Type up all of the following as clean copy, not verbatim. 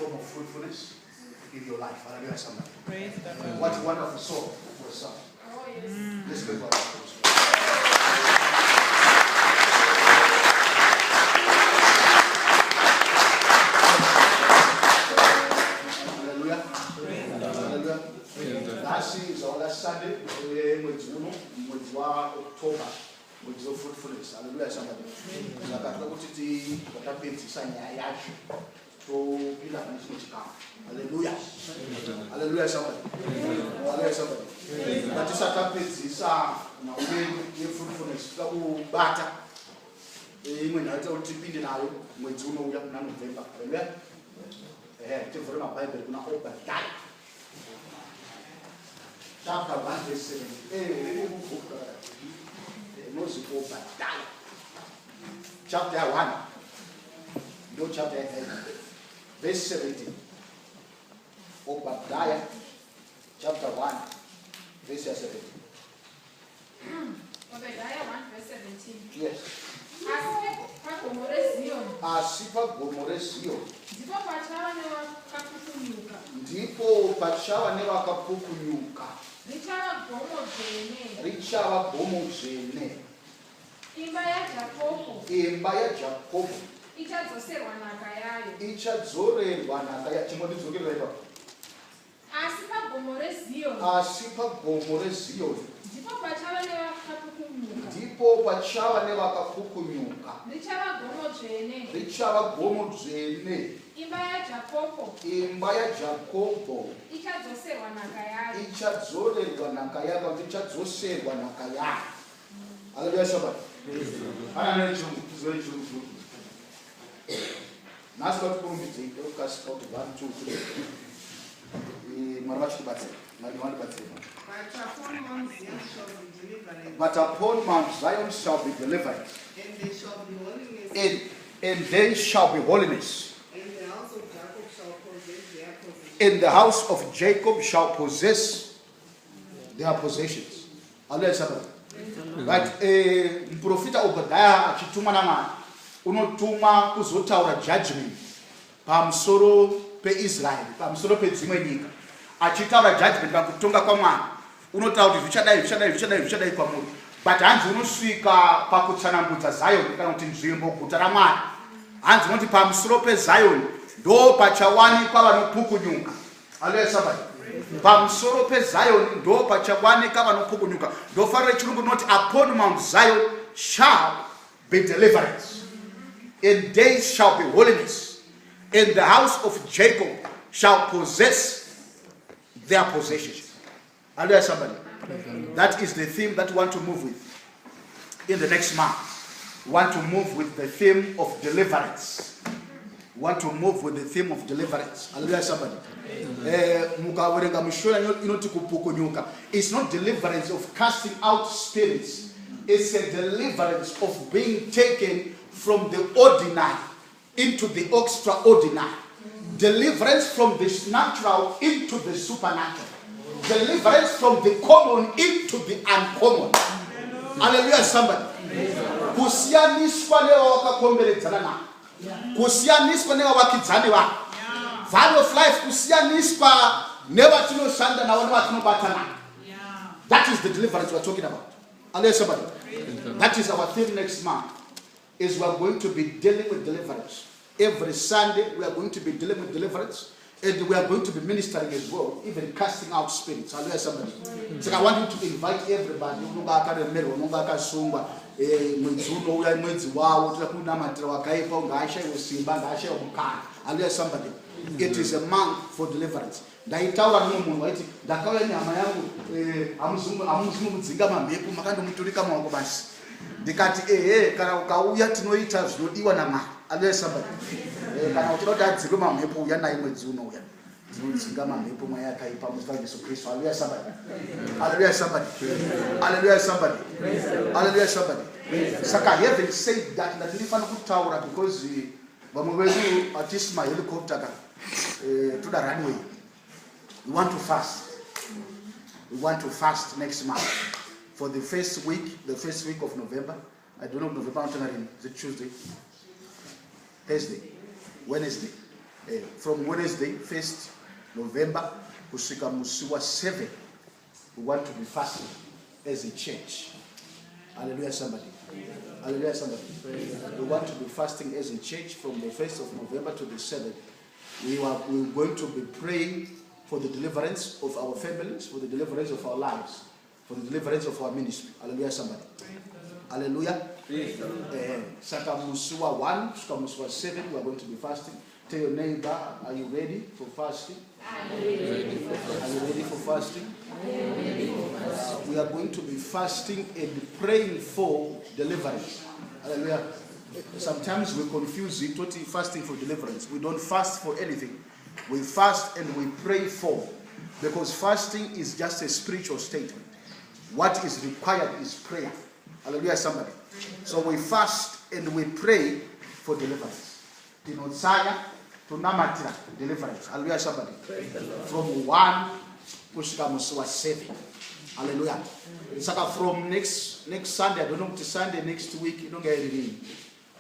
form of fruitfulness in your life. Hallelujah, somebody. Praise the Lord. What a wonderful soul for a son. Oh, yes. Let's go to our house. Hallelujah. Hallelujah. Last is our last Sunday. Mwezi wa October. Mwezi wa fruitfulness. Hallelujah, somebody. Zakataka kuti watapenzisa nyaya yacho. To bila kanisa chikama. Hallelujah. Hallelujah, somebody. Hallelujah, somebody. Natisa tapenzisa na uye fruitfulness. Tukubata. Imwe naita utipinde nayo mwezi uno uya kuna November. Hallelujah. Tivule maBhayibheli kuna Obadiah. Chapter 1 verse 7. Moses Obadiah. Chapter 1. No chapter 8. Verse 17. Obadiah. Chapter 1. Verse 17. Obadiah 1 verse 17. Yes. Asipa gomore Zion. Ndipo pachava nevakapukunyuka. Richava gomo dzvene. Imba yaJakobo. Ichadzorerwa nhaka yayo. Ichadzorerwa nhaka yayo. Chimodzokerera ipapo. Asipa gomo reZion. Ndipo pachava nevakapukunyuka. Richava gomo dzvene. Imba yaJakobo. Ichadzorerwa nhaka yayo. Ichadzorerwa nhaka yayo. Ichadzoserwa nhaka yayo. Hallelujah, somebody. Nasi vatukurumbidze ukasika kuti 1 2 3 mwari vachitibatsira mwari vandibatsira. But upon Mount Zion shall be deliverance, and they shall be holiness, and the house of Jacob shall possess their possessions. Hallelujah, somebody. But Mprofita Obadiah achituma namani unotuma kuzotaura judgment pamusoro peIsrael, pamusoro pedzimwe nyika. Achitaura judgment pakutonga kwaMwari. Unotaura kuti zvichadai kwamuri. But hanzi unosvika pakutsanambudza Zion kana kuti nzvimbo guta raMwari. Hanzi unoti pamusoro peZion ndo pachawanikwa vanopukunyuka. Hallelujah, somebody. Pamusoro peZion ndo pachawanikwa vanopukunyuka. Ndofarira chirungu noti upon Mount Zion shall be deliverance, and they shall be holiness, and the house of Jacob shall possess their possessions. Hallelujah, somebody. That is the theme that we want to move with in the next month. We want to move with the theme of deliverance. We want to move with the theme of deliverance. Hallelujah, somebody. It's not deliverance of casting out spirits. It's a deliverance of being taken from the ordinary into the extraordinary. Deliverance from the natural into the supernatural. Deliverance from the common into the uncommon. Hallelujah, somebody. Kusianiswa leo wakakomberedzana na. Kusianiswa leo wakidzani wa. Value of life kusianiswa never to know shanda na never to know batana. That is the deliverance we are talking about. Hallelujah, somebody. That is our theme next month. Is we are going to be dealing with deliverance. Every Sunday we are going to be dealing with deliverance, and we are going to be ministering as well, even casting out spirits. Hallelujah, somebody. So I want you to invite everybody. Hallelujah, somebody. It is a month for deliverance. Ndaitaura nomunhu waiti ndakauya nyama yangu amuzumudzinga mamhepo makandomuturika maoko basi. Ndikati kana ukauya tinoita zvinodiwa naMwari. Hallelujah, somebody. Kana uchida adzikwe mamhepo uya naye mwedzi unouya. Tinodzinga mamhepo mweya yakaipa muzita raJesu Kristu. Hallelujah, somebody. Hallelujah, somebody. Hallelujah, somebody. Hallelujah, somebody. Saka heaven said that ndinofana kutaura because vamwe vedu atisi mahelicopter to the runway. We want to fast. We want to fast next month for the first week of November. I don't know November, is it Tuesday? Thursday, Wednesday, From Wednesday, 1st November, kusvika musi wa 7, we want to be fasting as a church. Hallelujah, somebody. Hallelujah, somebody. We want to be fasting as a church from the 1st of November to the 7th. We're going to be praying for the deliverance of our families, for the deliverance of our lives, for the deliverance of our ministry. Hallelujah, somebody. Hallelujah. Saka musi wa 1, saka musi wa 7, we are going to be fasting. Tell your neighbor, are you ready for fasting? Are you ready for fasting? We are going to be fasting and praying for deliverance. Hallelujah. Sometimes we confuse it with fasting for deliverance. We don't fast for anything. We fast and we pray for. Because fasting is just a spiritual statement. What is required is prayer. Hallelujah, somebody. So we fast and we pray for deliverance. Tinotsaya, tunamatira, deliverance. Hallelujah, somebody. From 1 kusvika musi wa 7. Hallelujah. Saka from next Sunday, I don't know if it's Sunday next week, you don't get it.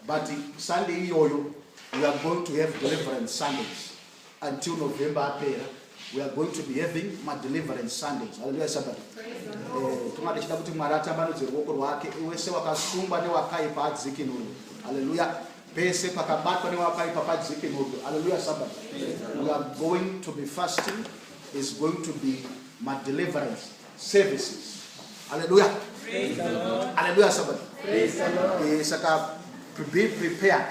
But Sunday yoyo, we are going to have deliverance Sundays until November. We are going to be having my deliverance Sundays. Hallelujah, somebody. Tungadishida kuti marata banodze ruoko rwake wese wakasungwa newakaipa adzike nuru. Hallelujah. Pese pakabatwa newakaipa padzike nuru. Hallelujah, somebody. We are going to be fasting. Is going to be my deliverance services. Hallelujah. Praise the Lord. Hallelujah, somebody. Praise the Lord. Be prepared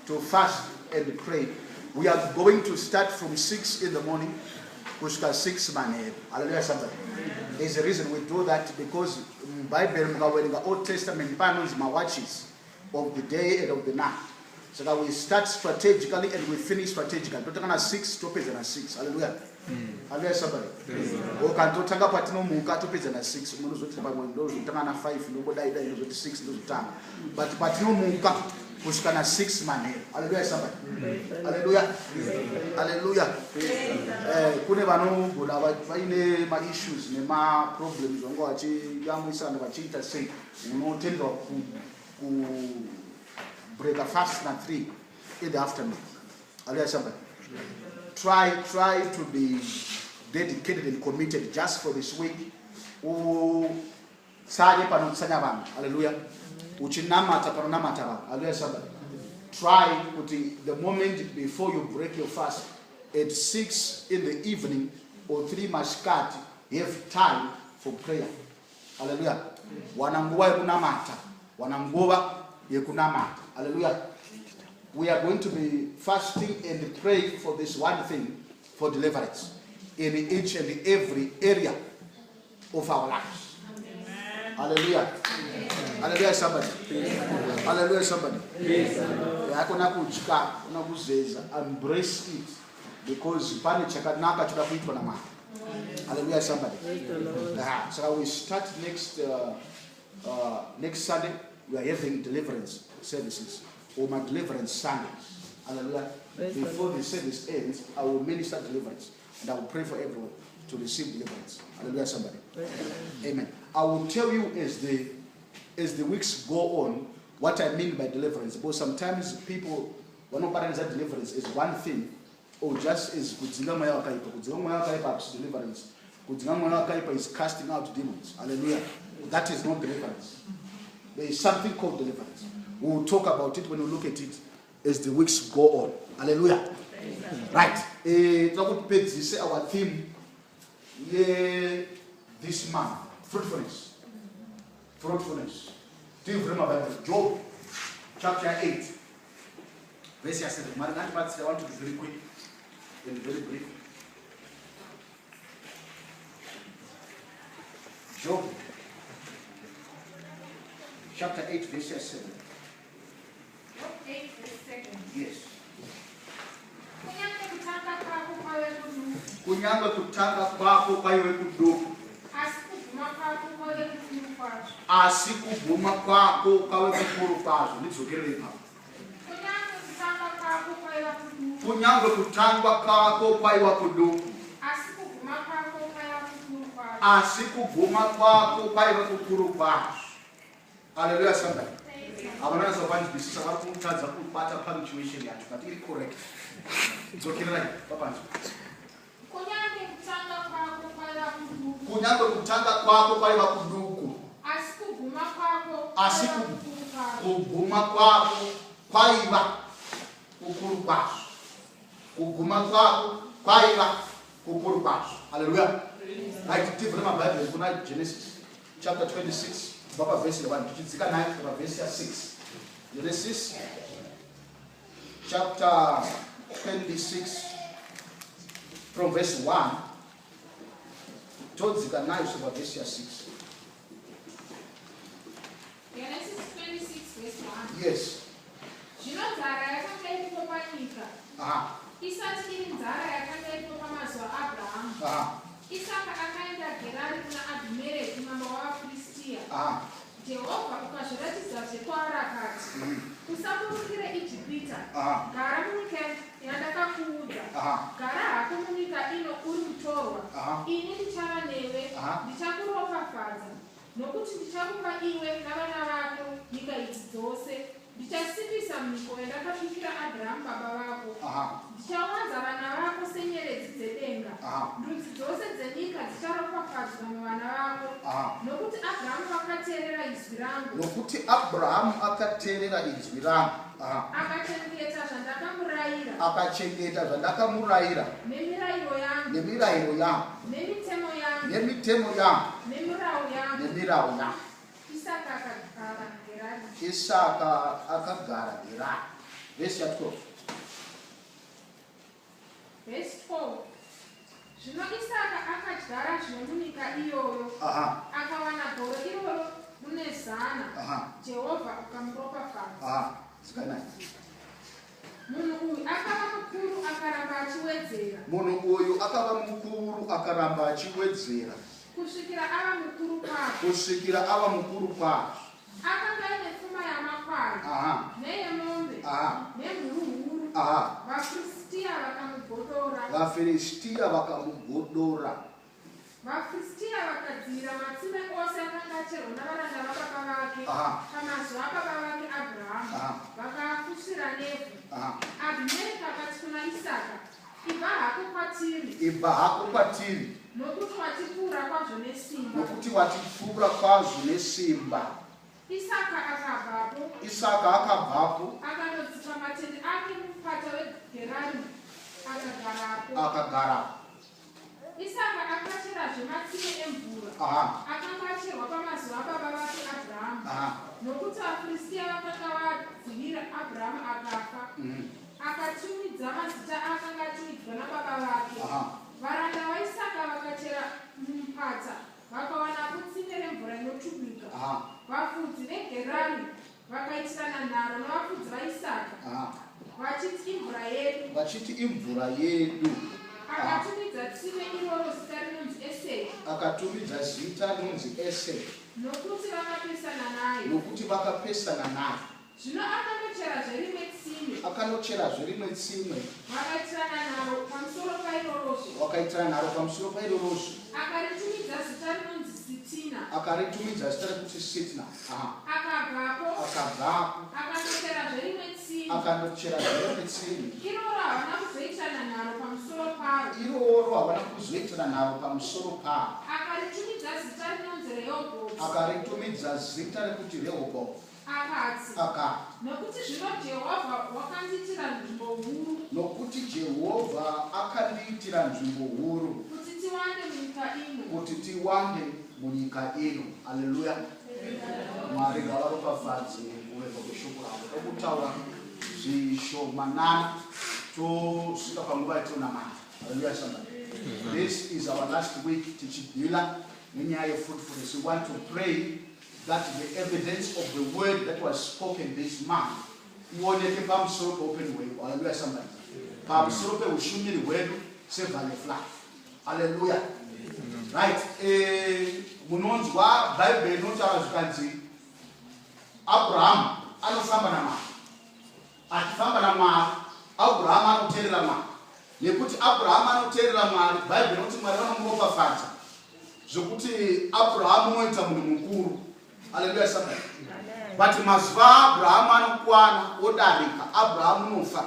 to fast and pray. We are going to start from 6 in the morning. Kushka 6 man. Hallelujah, somebody. There's a reason we do that because Bible in the Old Testament panels my watches of the day and of the night. So that we start strategically and we finish strategically. Don't take 6 to 6. Hallelujah. Hallelujah, somebody. Okantotanga patino muka topedza na 6 munhu zoti pamwe ndo zotanga na 5 nobodai dai zoti 6 ndo zotanga but patino muka kusvika na 6 manhero. Hallelujah, somebody. Hallelujah. Hallelujah. Kune vanogona vaine ma issues nema problems vangu vachiyamwisana vachiita sei unotenderwa ku break a fast na 3 in the afternoon. Hallelujah, somebody. Try to be dedicated and committed just for this week. Hallelujah. Hallelujah, somebody. Try the moment before you break your fast at 6 in the evening or 3 mashkati, you have time for prayer. Hallelujah. Wananguwa yekunamata. Wananguwa yekunamata. Hallelujah. We are going to be fasting and praying for this one thing, for deliverance in each and every area of our lives. Amen. Hallelujah. Amen. Hallelujah, somebody. Amen. Hallelujah, somebody. Embrace it because hallelujah, somebody. So we start next Sunday. We are having deliverance services. Or my deliverance Sundays. Hallelujah. Before the service ends, I will minister deliverance. And I will pray for everyone to receive deliverance. Hallelujah, somebody. Amen. I will tell you as the weeks go on what I mean by deliverance. Because sometimes people, when nobody says deliverance is one thing, or just is deliverance. Is casting out demons. Hallelujah. That is not deliverance. There is something called deliverance. We will talk about it when we look at it as the weeks go on. Hallelujah. Right. Our theme this month, fruitfulness. Fruitfulness. Do you remember Job chapter 8? Verse 7. I want to be very quick and very brief. Job chapter 8, verse 7. 8 verse 7. Yes. Kunyanga kutanga kwako kwaiwe kuduku. Asikubhuma kwako kwawe kukuru kwazvo. Nidzokerere ipapo. Kunyanga kutangwa kwako kwaiwa kuduku. Asikubhuma kwako kwaiwa kukuru kwazvo. Hallelujah, somebody. I want to know punctuation, but it's correct. Dzokerai papanze. Kunyange kutanga kwako kwaiva kuduku. Kunyange kutanga kwako kwaiva kuduku. Asi kuguma kwako Asi kwaiva kukuru kwako. kuguma kwako kwaiva kukuru kwazvo. Kuguma kwako kwaiva kukuru kwazvo. Hallelujah. Right, tivhure maBhayibheri kuna Genesis chapter 26 kubva verse 1 tichidzika nayo kubva verse 6. Genesis chapter 26 from verse 1 todzika nayo kubva verse 6. Genesis 26 verse 1. Yes. Zvino nzara yakanga iripo panyika. Isati iri nzara yakanga iripo pamazuva aAbhurahama. Isaka akaenda Gerari kuna Abhimereki mambo wavaFiristia. Jehovha ukazviratidza kwaari akati, usaburukire Ijipita, gara munyika yandakakuudza, gara hako munyika ino uri mutorwa, ini ndichava newe, ndichakuropafadza, nokuti ndichakupa iwe navana vako nyika idzi dzose, ndichasimbisa mhiko yandakapikira Abhurahama baba vako, ndichawanza vana vako senyeredzi dzedenga, ndudzi dzose dzenyika dzicharopafadzwa muvana vako, nokuti Abhurahama akateerera izwi rangu. Nokuti Abhurahama akateerera izwi rangu. Akachengeta zvandakamurayira. Akachengeta zvandakamurayira. Nemirayiro yangu. Nemirayiro yangu. Nemitemo yangu. Nemitemo yangu. Nemirawo yangu. Nemirawo yangu. Isaka akagara Gerari. Isaka akagara Gerari. Verse 12. Verse 12. Zvino Isaka akadyara zvino munyika iyoyo. Akawana goro iroro rune 100. Jehovha akamuropafadza. Munhu uyu akava mukuru akaramba achiwedzera. Munhu uyu akava mukuru akaramba achiwedzera. Kusvikira ava mukuru kwazvo. Kusvikira ava mukuru kwazvo. Akanga ane pfuma yamakwai, neyemombe, nemhuru huru. VaFiristia vakamugodora. VaFiristia vakamugodora. VaFiristia vakadzivira matsime ose akanga acherwa navaranda vababa vake pamazuva ababa vake Abhurahama, vakaafushira nevhu. Abhimereki akati kuna Isaka, ibva hako kwatiri. Ibva hako kwatiri. Nokuti watipfuura kwazvo nesimba. Nokuti watipfuura kwazvo nesimba. Isaka akabvapo. Isaka akabvapo. Akandodzika matende ake mumupata weGerari akagarapo. Akagarapo. Isaka akacherazve matsime emvura. Akanga acherwa pamazuva ababa vake Abhurahama. Nokuti vaFiristia vakanga vadzivira Abhurahama akafa. Akatumidza mazita akanga atumidzwa nababa vake. Varanda vaIsaka vakachera mumupata vakawanapo tsime remvura inotubika. Vafudzi veGerari vakaitirana nharo navafudzi vaIsaka vachiti imvura yedu. Vachiti imvura yedu. Akatumidza tsime iroro zita rinonzi Eseki. Akatumidza zita rinonzi Eseki. Nokuti vakapesana naye. Nokuti vakapesana naye. Zvino akandocherazve rimwe tsime. Akandocherazve rimwe tsime. Vakaitirana nharo pamusoro pairorozvo. Vakaitirana nharo pamusoro pairorozvo. Akaritumidza zita rinonzi Sitina. Akaritumidza zita rekuti Sitina. Akabvapo. Akabvapo. Akandocherazve rimwe tsime. Akandocherazve rimwe tsime. Iroro havana kuzoitana nharo pamusoro paro. Iroro havana kuzoitana nharo pamusoro paro. Akaritumidza zita rinonzi Rehobhoti. Akaritumidza zita rekuti Rehobhoti. Akati. Nokuti zvino Jehovha wakandiitira nzvimbo huru. Nokuti Jehovha akandiitira nzvimbo huru. Kuti tiwande munyika ino. Kuti tiwande munyika ino. Haleluya. Mwari ngavaropafadze kuweva kweshoko ravo. Tokutaura zvishomanana tosvika panguva yatonamata. Haleluya somebody. This is our last week tichidhila nenyaya yefruitfulness. We want to pray that the evidence of the word that was spoken this month ioneke pamusoro peopen way. Hallelujah somebody. Pamusoro peushumiri hwedu sevalley of life. Hallelujah. Right. Munonzwa Bible inotaura zvikanzi Abraham anofamba naMwari. Achifamba naMwari, Abraham anoteerera Mwari. Nekuti Abraham anoteerera Mwari, Bible inoti Mwari vanomuropafadza. Zvokuti Abraham unoita munhu mukuru. Hallelujah somebody. But mazuva Abraham anokwana odarika, Abraham unofa.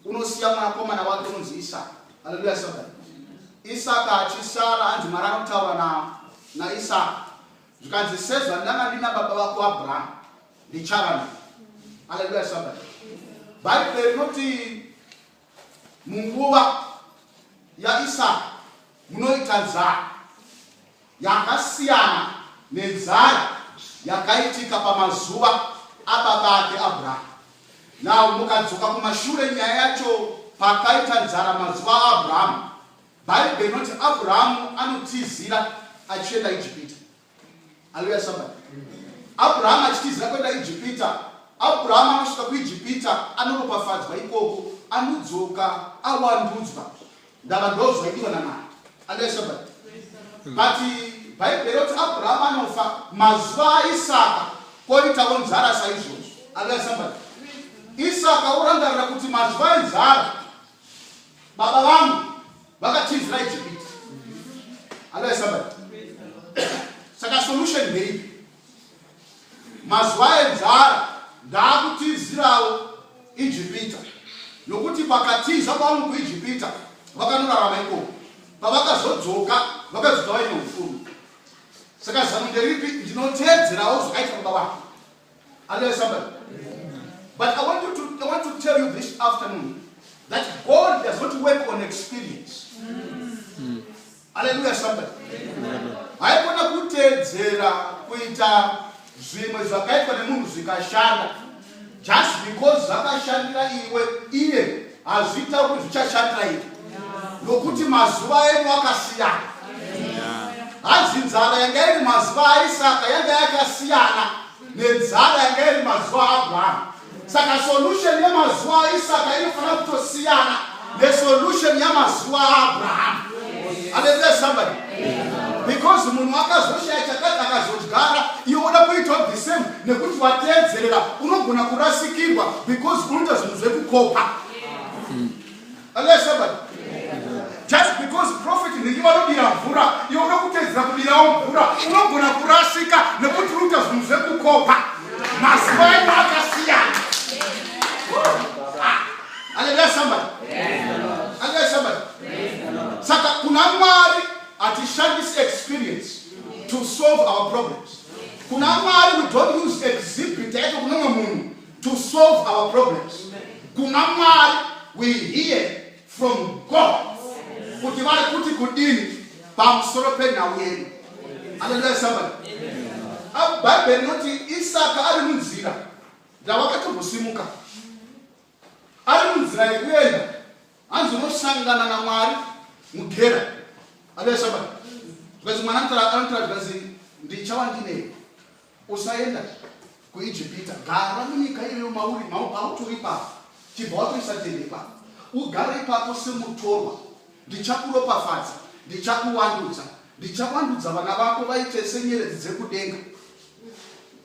unosiya mwanakomana wake unonzi Isaka. Hallelujah somebody. Isaka achisara anzi Mwari anotaura na Isaka. Zvikanzi sezvo ndanga ndina baba vako Abraham ndichava naye. Hallelujah somebody. Bible rinoti munguva yaIsaka munoita nzara yakasiyana nenzara yakaitika pamazuva ababa ake Abraham. Now mukadzoka kumashure nyaya yacho pakaita nzara mazuva aAbraham, Bible inoti Abraham anotizira achienda Ijipita. Hallelujah somebody. Abraham achitizira kuenda Ijipita, Abraham anosvika kuIjipita anoropafadzwa ikoko, anodzoka awandudzwa ndava ndozvaidiwa naMwari. Hallelujah somebody. But Bible inoti Abraham anofa mazuva aIsaka koitawo nzara saizvozvo. Hallelujah somebody. Isaka urangarira kuti mazuva enzara baba vangu vakatizira Ijipita. Hallelujah somebody. Saka solution ndeipi? Mazuva enzara ndaakutizirawo Ijipita, nokuti pakatiza vanhu kuIjipita vakanorarama ikoko, pavakazodzoka vakadzoka vaine ufumi. Saka zano nderipi? Ndinotedzerawo zvakaita baba vangu. Hallelujah somebody. But I want to tell you this afternoon that God does not work on experience. Hallelujah somebody. Haikona kutedzera kuita zvimwe zvakaitwa nemunhu zvikashanda just because zvakashandira iye hazvita kuti zvichashandira iwe, nokuti mazuva edu akasiyana. Hanzi nzara yanga iri mazuva aIsaka yanga yakasiyana nenzara yanga iri mazuva aAbraham. Saka solution yamazuva aIsaka inofanira kutosiyana nesolution yamazuva aAbraham. Hallelujah somebody. Because munhu akazoshaya chakati akazodyara iwe unoda kuita the same nekuti watedzerera unogona kurasikirwa because unoita zvinhu zvekukopa. Hallelujah somebody. Just because prophet ndiye vanodira mvura iwe unoda kutedzera kudirawo mvura unogona kurasika nekuti unoita zvinhu zvekukopa. Mazuva edu akasiyana. Hallelujah somebody. Hallelujah somebody. Saka kuna Mwari atishandisi experience to solve our problems. Kuna Mwari we don't use exhibit yacho kuna munhu to solve our problems. Kuna Mwari we hear from God. Kuti vari kuti kudini pamusoro penhau yedu. Hallelujah somebody. Bible inoti Isaka ari munzira ndavakatobosimuka, ari munzira yekuenda, hanzi unosangana naMwari mugera. Hallelujah somebody. Because mwana anotara because ndichawa ndine usaenda kuIjipita, gara munyika iyo mauri autori ipapo, chibva watoisa tende ipapo, ugare ipapo semutorwa. Ndichakuropafadza, ndichawandudza vana vako vaite senyeredzi dzekudenga.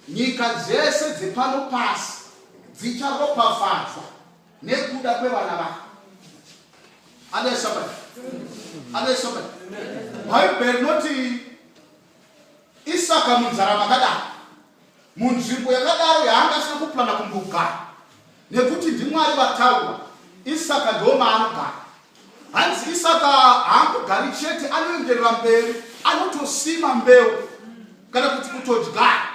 Nyika dzese dzepano pasi dzicharopafadzwa nekuda kwevana vako. Hallelujah somebody. Hallelujah somebody. Bible inoti Isaka munzara makadaro, munzvimbo yakadaro yaangasina kuplana kumbogara, nekuti ndiMwari vataura Isaka ndo maanogara. Hanzi Isaka haangogari chete, anoenderera mberi, anotosima mbeu kana kuti kutodyara.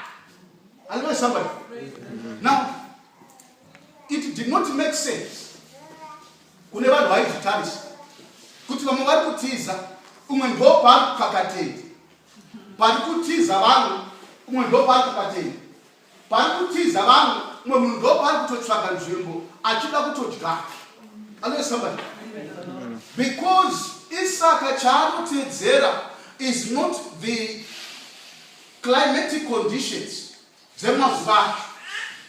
Hallelujah somebody. Now, it did not make sense. Kune vanhu vaizvitarisa kuti vamwe vari kutiza, umwe ndo paari kukakatenda. Pari kutiza vanhu, umwe ndo paari kukatenda. Pari kutiza vanhu, umwe munhu ndo paari kutotsvaga nzvimbo achida kutodyara. Hallelujah somebody. Because Isaka chaanotedzera is not the climatic conditions dzemazuva acho.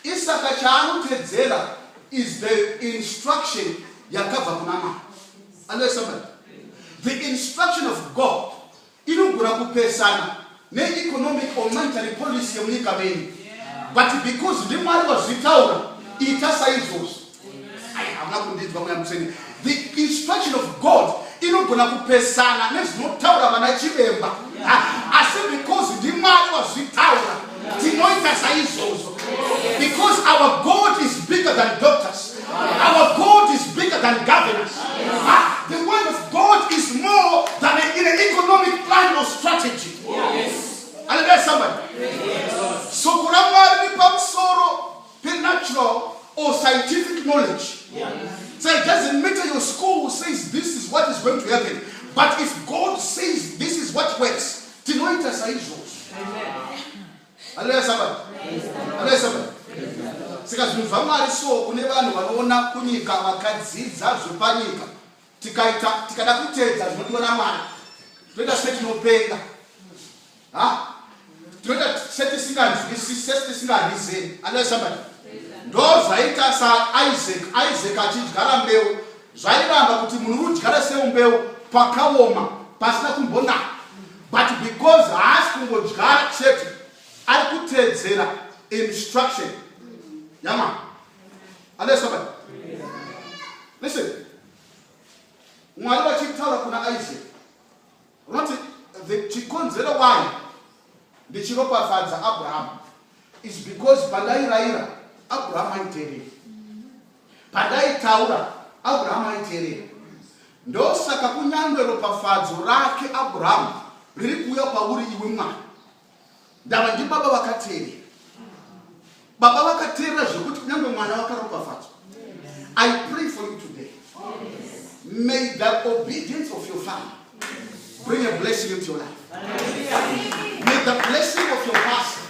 Isaka chaanotedzera is the instruction yakabva kuna Mwari. Hallelujah somebody. The instruction of God inogona kupesana ne-economic or monetary policy yemunyika menyu. But because ndiMwari wazvitaura ita saizvozvo. Hamuna kundidzwa mweya mutsvene. The instruction of God inogona kupesana nezvinotaura vana chiremba. Asi because ndiMwari wazvitaura tinoita saizvozvo. Because our God is bigger than doctors. Our God is bigger than governance. The word of God is more than an economic plan or strategy. Hallelujah, somebody. So kuramwari ni pamsoro natural or scientific knowledge. So it doesn't matter your school says this is what is going to happen. But if God says this is what works, tinoita saizvozvo. Hallelujah, somebody. Hallelujah, somebody. Sikazvinhu Mwari so kune vanhu vanoona kunyika vakadzidza zvepanyika tikada kutedza zvinodiwa naMwari toita setinopenga toita setisinganzwisisi setisingarizeni. Hallelujah, somebody. Ndo zvaita saIsaac achidyara mbeu zvairamba kuti munhu udyara seumbeu pakaoma pasina kumbonaka, but because haasi kungodyara chete ari kutedzera instruction. Yama. Hallelujah, somebody. Listen. Mwari vachitaura kuna Isaac. Unoti chikonzero why ndichiropafadza Abraham is because pandairaira Abraham aiterera. Pandaitaura Abraham aiterera. Ndosaka kunyangwe ropafadzo rake Abraham riri kuuya pauri iwe Mwari. Ndava ndi baba vakaterera. Baba vakaterera zvekuti kunyangwe mwana wakaropafadzwa. I pray for you today. May the obedience of your family bring a blessing into your life. May the blessing of your pastor,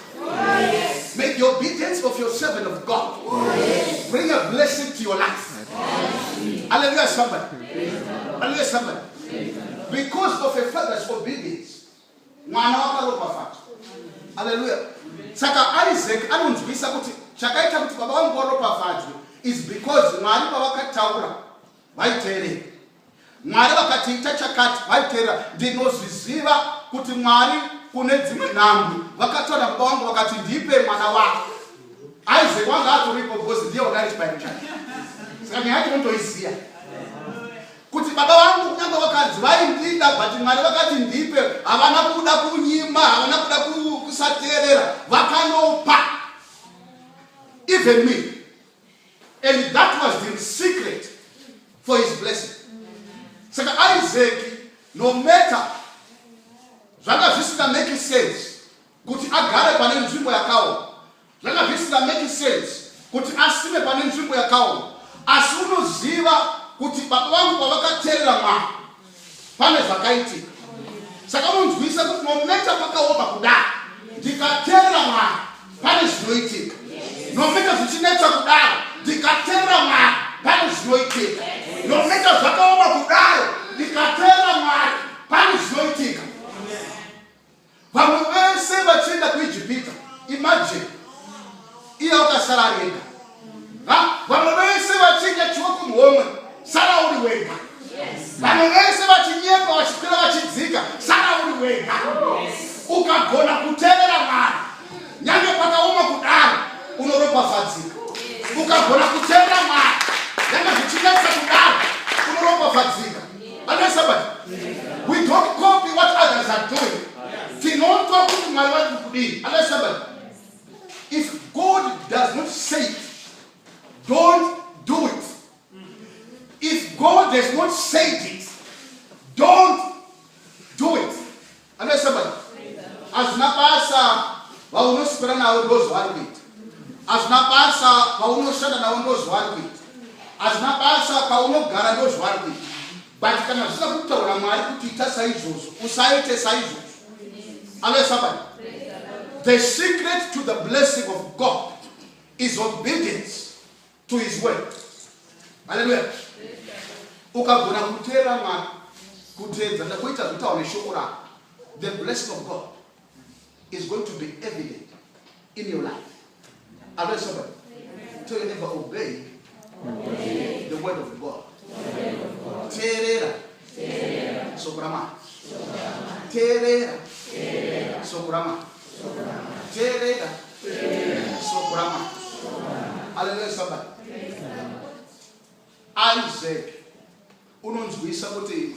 may the obedience of your servant of God bring a blessing to your life. Hallelujah, somebody. Hallelujah, somebody. Because of a father's obedience, mwana wakaropafadzwa. Hallelujah. Saka Isaac anonzwisa kuti chakaita kuti baba vangu varopafadzwe is because Mwari pavakataura vaiterera. Mwari vakatiita chakati vaiterera. Ndinozviziva kuti Mwari kune dzimwe nhambwe vakataura baba vangu vakati ndipe mwana wako. Isaac wanga atoripo because ndiye wakari chibayiro chake. Saka nyaya tinotoiziya kuti baba vangu kunyange vakadzi vaindida but Mwari vakati ndipe, havana kuda kunyima, havana kuda kusateerera, vakanopa even me. And that was the secret for his blessing. Saka Isaac, no matter zvanga zvisina make sense kuti agare pane nzvimbo yakaoma, zvanga zvisina make sense kuti asime pane nzvimbo yakaoma, asi unoziva kuti baba vangu pavakateerera Mwari pane zvakaitika. Saka unonzwisa kuti no matter pakaoma kudai ndikateerera Mwari pane zvinoitika. No matter zvichinetsa kudai ndikateerera Mwari pane zvinoitika. No matter zvakaoma kudai ndikateerera Mwari pane zvinoitika. Vamwe vese vachienda kuIjipita, imagine iye wakasara ari ega. Vamwe vese vachinja chioko muhomwe, sara uri wega. Vamwe vese vachinyepa vachikwira vachidzika, sara uri wega. Ukagona kuteerera Mwari nyange pakaoma kudai unoropafadzika. Ukagona kuteerera Mwari nyange zvichinetsa kudai unoropafadzika. Hallelujah, somebody. We don't copy what others are doing. Tinonto kuti Mwari vari kudii. Hallelujah, somebody. If God does not say it, don't do it. If God has not said it, don't do it. Hallelujah, somebody. Hazina basa vaunoswera navo ndozvavari kuita. Hazina basa vaunoshanda navo ndozvavari kuita. Hazina basa paunogara ndozvavari kuita. But kana zvisina kutaura Mwari kuti ita saizvozvo, usaite saizvozvo. Hallelujah, somebody. The secret to the blessing of God is obedience to his word. Hallelujah. Ukagona kuteerera Mwari, kutedza ndakuita zvitaura neshoko rako, the blessing of God is going to be evident in your life. Hallelujah, somebody. Tell your neighbor, obey the word of God. Teerera sokurama. Teerera sokurama. Teerera sokurama. Hallelujah, somebody. Isaac unonzwisa kuti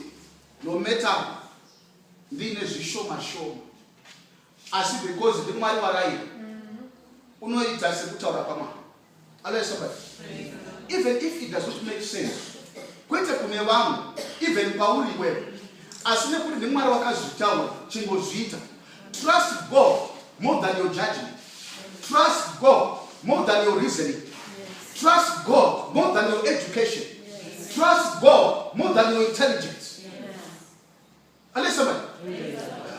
no matter ndine zvishoma shoma, asi because ndi Mwari waraira unoita sekutaura kwaMwari. Hallelujah, somebody. even if it does not make sense. Kwete kune vanhu, even pauri wewe. Asine kuti ndimwari wakazvitaura chingozviita. Trust God more than your judgment. Trust God more than your reasoning. Trust God more than your education. Trust God more than your intelligence. Listen,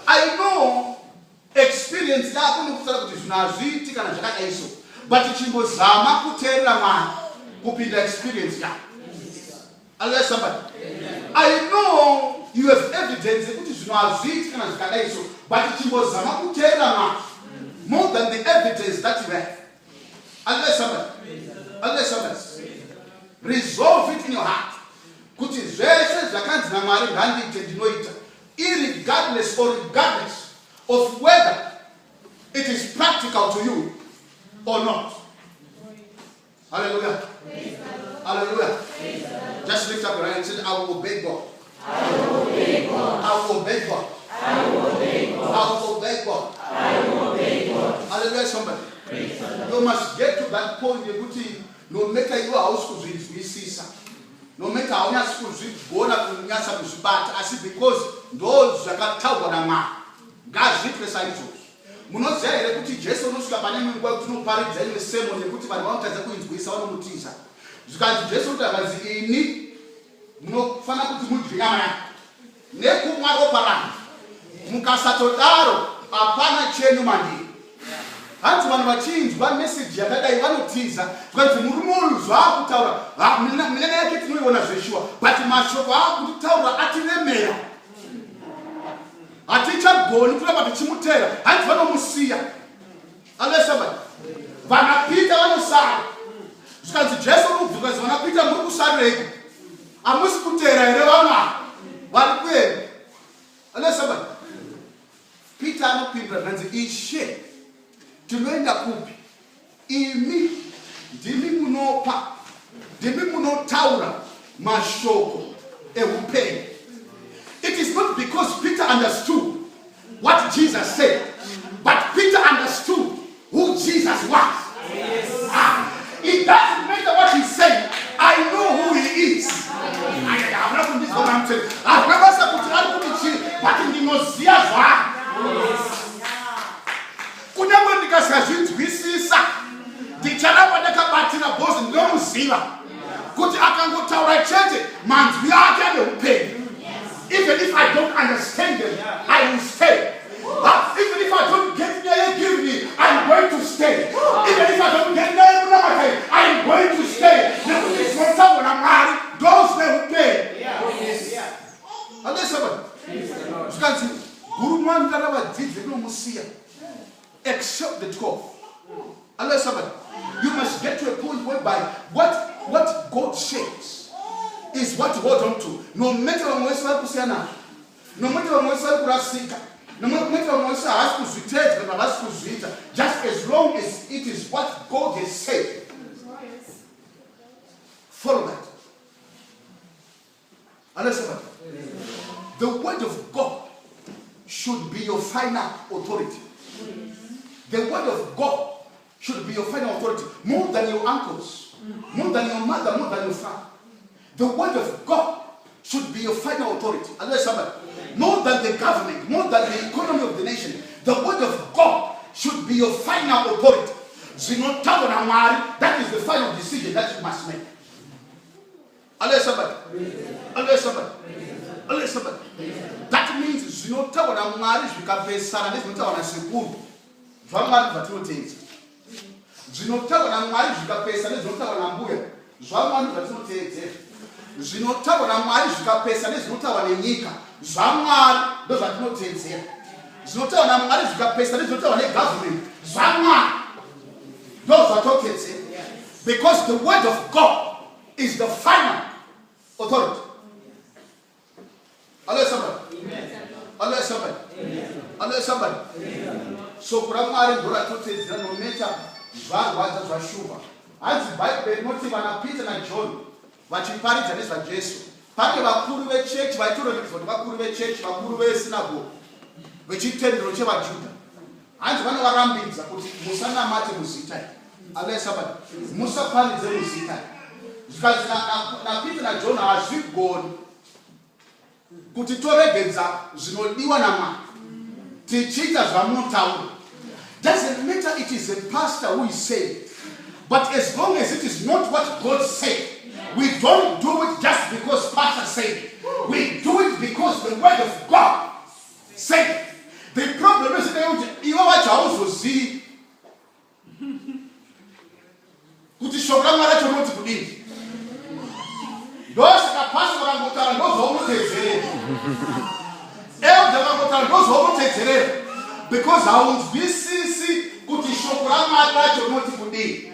I know experience yako nikutsala kuti zvinazviti kana zvakadaiso, but chimbozama kuteerera Mwari kupinda experience yako. Unless somebody, I know you have evidence kuti zvinazviti kana zvakadaiso, but chimbozama kuteerera Mwari more than the evidence that you have. Unless somebody, resolve it in your heart. Kuti zvese zvakanzi naMwari ngandiite ndinoita, irregardless or regardless of whether it is practical to you or not. Hallelujah. Hallelujah. Just lift up your hand and say, I will obey God. I will obey God. I will obey God. I will obey God. I will obey God. I will obey God. Hallelujah, somebody. You must get to that point no matter you are also no matter how much kuzvigona kunyasa kuzvibata asi because those zvakataurwa naMwari ngazvipesa izvozvo. Munoziva here kuti Jesu unosvika pane munguva kuti unoparidza imwe sermon yekuti vanhu vanotadza kuinzwisa vanomutiza. Zvikanzi Jesu kuti akazi ini munofanira kuti mudye nyama yake nekumwa ropa rake, mukasatodaro hapana chenyu mandiri. Hanzi vanhu vachinzwa message yakadai vanotiza kuti murume uyu zvaakutaura minana yake tinoiona zveshuwa, but mashoko aakutaura atiremera, hatichagoni kuramba tichimutera. Hanzi vanomusiya. Alesaba vanapita vanosara. Zvikanzi Jesu unobvuka vanapita muri kusareko, hamusi kutera here vana vari kuenda. Alesaba Peter anopindura nanzi Ishe tinoenda kupi? Imi ndimi munopa, ndimi munotaura mashoko eupenyu. It is not because Peter understood what Jesus said, but Peter understood who Jesus was. It doesn't matter what he said, I know who he is. I'm not from this one, I'm saying, I've never said but in the Mosiah. Kunyama ndikasazvinzwisisa ndicharamba ndakabatira bhozi ndinomuziva kuti akangotaura chete manzwi ake aneupenyu. Even if I don't understand them, I will stay. Even if I don't get there, give me, I'm going to stay. Even if I don't get there, I'm going to stay. Those they will pay. Except the 12. You must get to a point whereby what God says is what you hold on to. No matter what you say, no matter what you say, no matter what you say, just as long as it is what God has said, follow that. The word of God should be your final authority. The word of God should be your final authority, more than your uncles, more than your mother, more than your father. The word of God should be your final authority. More than the government, more than the economy of the nation. The word of God should be your final authority. That is the final decision that you must make. That means zinotaura Mwari zvikapesana nezvinotaura sekuru zvamwari zvatinoteedza. Zvinotaura Mwari zvikapesana nezvinotaura mbuya zvamwari zvatinoteedzera. Zvinotaura Mwari zvikapesana nezvinotaura nenyika zvamwari ndozvatinoteedzera. Zvinotaura Mwari zvikapesana nezvinotaura negovernment zvamwari ndozvatinoteedzera. Because the word of God is the final authority. Hallelujah, somebody. Hallelujah, somebody. So kuramari ndora totedzera no matter zvarwadza zvashuva. Hanzi Bible inoti vanapita naJohn vachiparidza nezvaJesu. Pane vakuru vechechi vaitoronidzwa kuti vakuru vechechi, vakuru vesinagoge vechitendero chevaJudha. Hanzi vanovarambidza kuti musanamate muzita. Hallelujah, somebody. Musaparidze muzita. Zikazi na Peter na John hazvigoni kuti toregedza zvinodiwa naMwari tichiita zvamunotaura. Doesn't matter it is a pastor who is saying, but as long as it is not what God said, we don't do it just because pastor said it. We do it because the word of God said it. The problem is that you are also kuti shoko raMwari racho rinoti kudini. Ndosaka pastor vakangotara ndozvaunotedzerera. Elder vakangotara ndozvaunotedzerera. Because haunzwisisi kuti shoko raMwari racho rinoti kudini.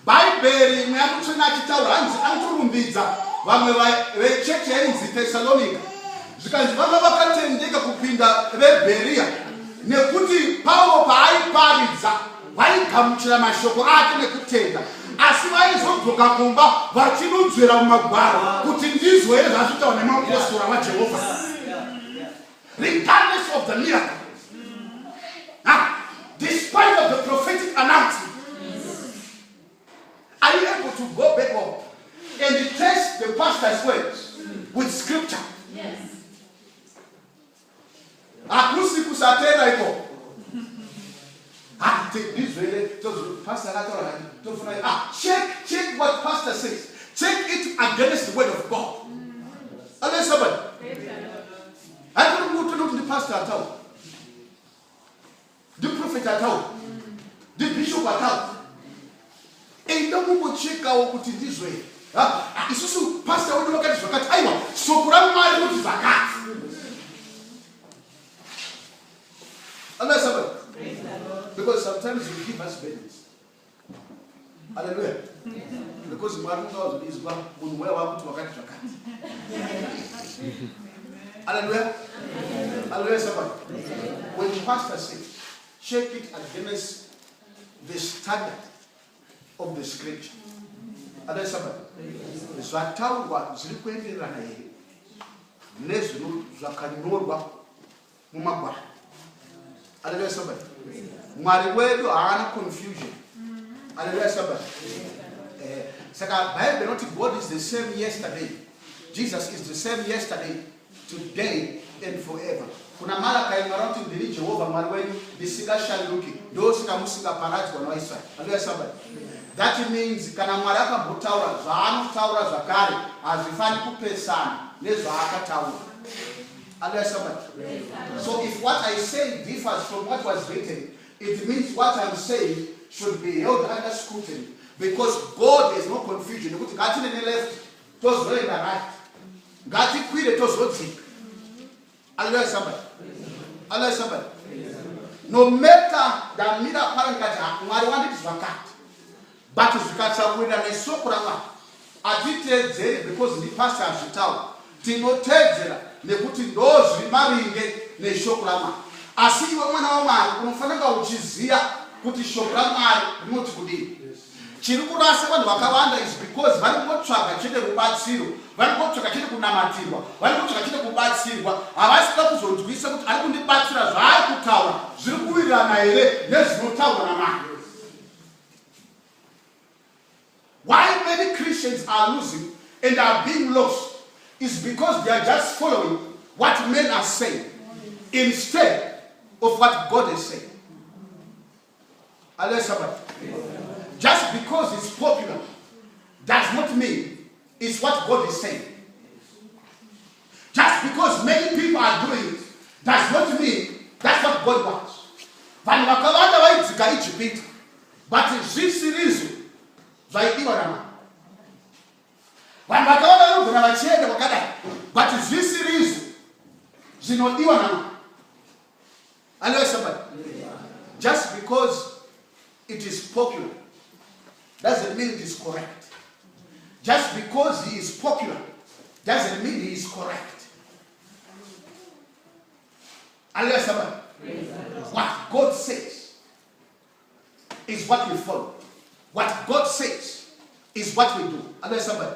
Bhaibheri imwe yamutsvina achitaura anotorumbidza vamwe vechechi yainzi Thessalonica. Zvikanzi vanga vakatendeka kupinda veBheria nekuti Paulo paaiparidza vaigamuchira mashoko ake nekutenda, asi vaizodzoka kumba vachinonzwera mumagwaro kuti ndizvo here zvazvitaura nemapostora vaJehovha. Regardless of the miracle, despite of the prophetic announcement, are you able to go back home and test the pastor's words with scripture? Yes. Akusi kusatera iko. Check what pastor says. Check it against the word of God. Unless somebody. I don't want to look at the pastor at all. The prophet at all. The bishop at all. And don't go check out what it is way. It's also pastor when you look at it. Aywa, so Quran what is zakat. Unless somebody. Because sometimes you give us burdens. Hallelujah. Because Maruka is one who will want to work at Hallelujah. Hallelujah. Somebody. When the pastor says, check it against the standard of the scripture. Hallelujah. Somebody. Zvataurwa zviri kuenderana here nezvino zvakanyorwa mumagwaro. Hallelujah. Somebody. Mwari wedu haana confusion. Hallelujah. Somebody. Saka Bible not God is the same yesterday. Jesus is the same yesterday, today, and forever. Kuna mara kaimara kuti ndiri Jehovah Mwari wedu ndisingashanduki ndosingamusingaparadzwa naIsrael. Hallelujah. Somebody. That means kana Mwari akambotaura zvaanotaura zvakare hazvifani kupesana nezvaakataura. Hallelujah. Somebody. So if what I say differs from what was written, it means what I'm saying should be held under scrutiny, because God has no confusion. Gati nene left, towards right and right. Gati kwire towards right. Hallelujah. Somebody. Hallelujah. Somebody. No matter the middle parangata, Mwari wanted is vacat. But if you can't say we are so kuranga, adite because the pastor has told, tinotedzera nekuti ndozvi maringe neshoko raMwari. Asi iwe mwana waMwari unofanira uchiziya kuti shoko raMwari rinoti kudini. Chiri kurasa vanhu vakawanda is because vari kungotsvaga chete rubatsiro, vari kungotsvaga chete kunamatirwa, vari kungotsvaga chete kubatsirwa, havasika kuzonzwisa kuti ari kundibatsira zvaari kutaura zviri kuwirirana here nezvinotaurwa naMwari. Why many Christians are losing and are being lost is because they are just following what men are saying instead of what God is saying. Hallelujah. Somebody. Just because it's popular does not mean it's what God is saying. Just because many people are doing it does not mean that's what God wants. Vanhu vakawanda vaidzika Ijipita, but zvisirizo zvaidiwa naMwari. Vanhu vakawanda vanogona vachienda kwakadai, but zvisirizo zvinodiwa naMwari. Hallelujah. Somebody. Just because it is popular doesn't mean it is correct. Just because he is popular doesn't mean he is correct. Hallelujah. Somebody. What God says is what we follow. What God says is what we do. Hallelujah. Somebody.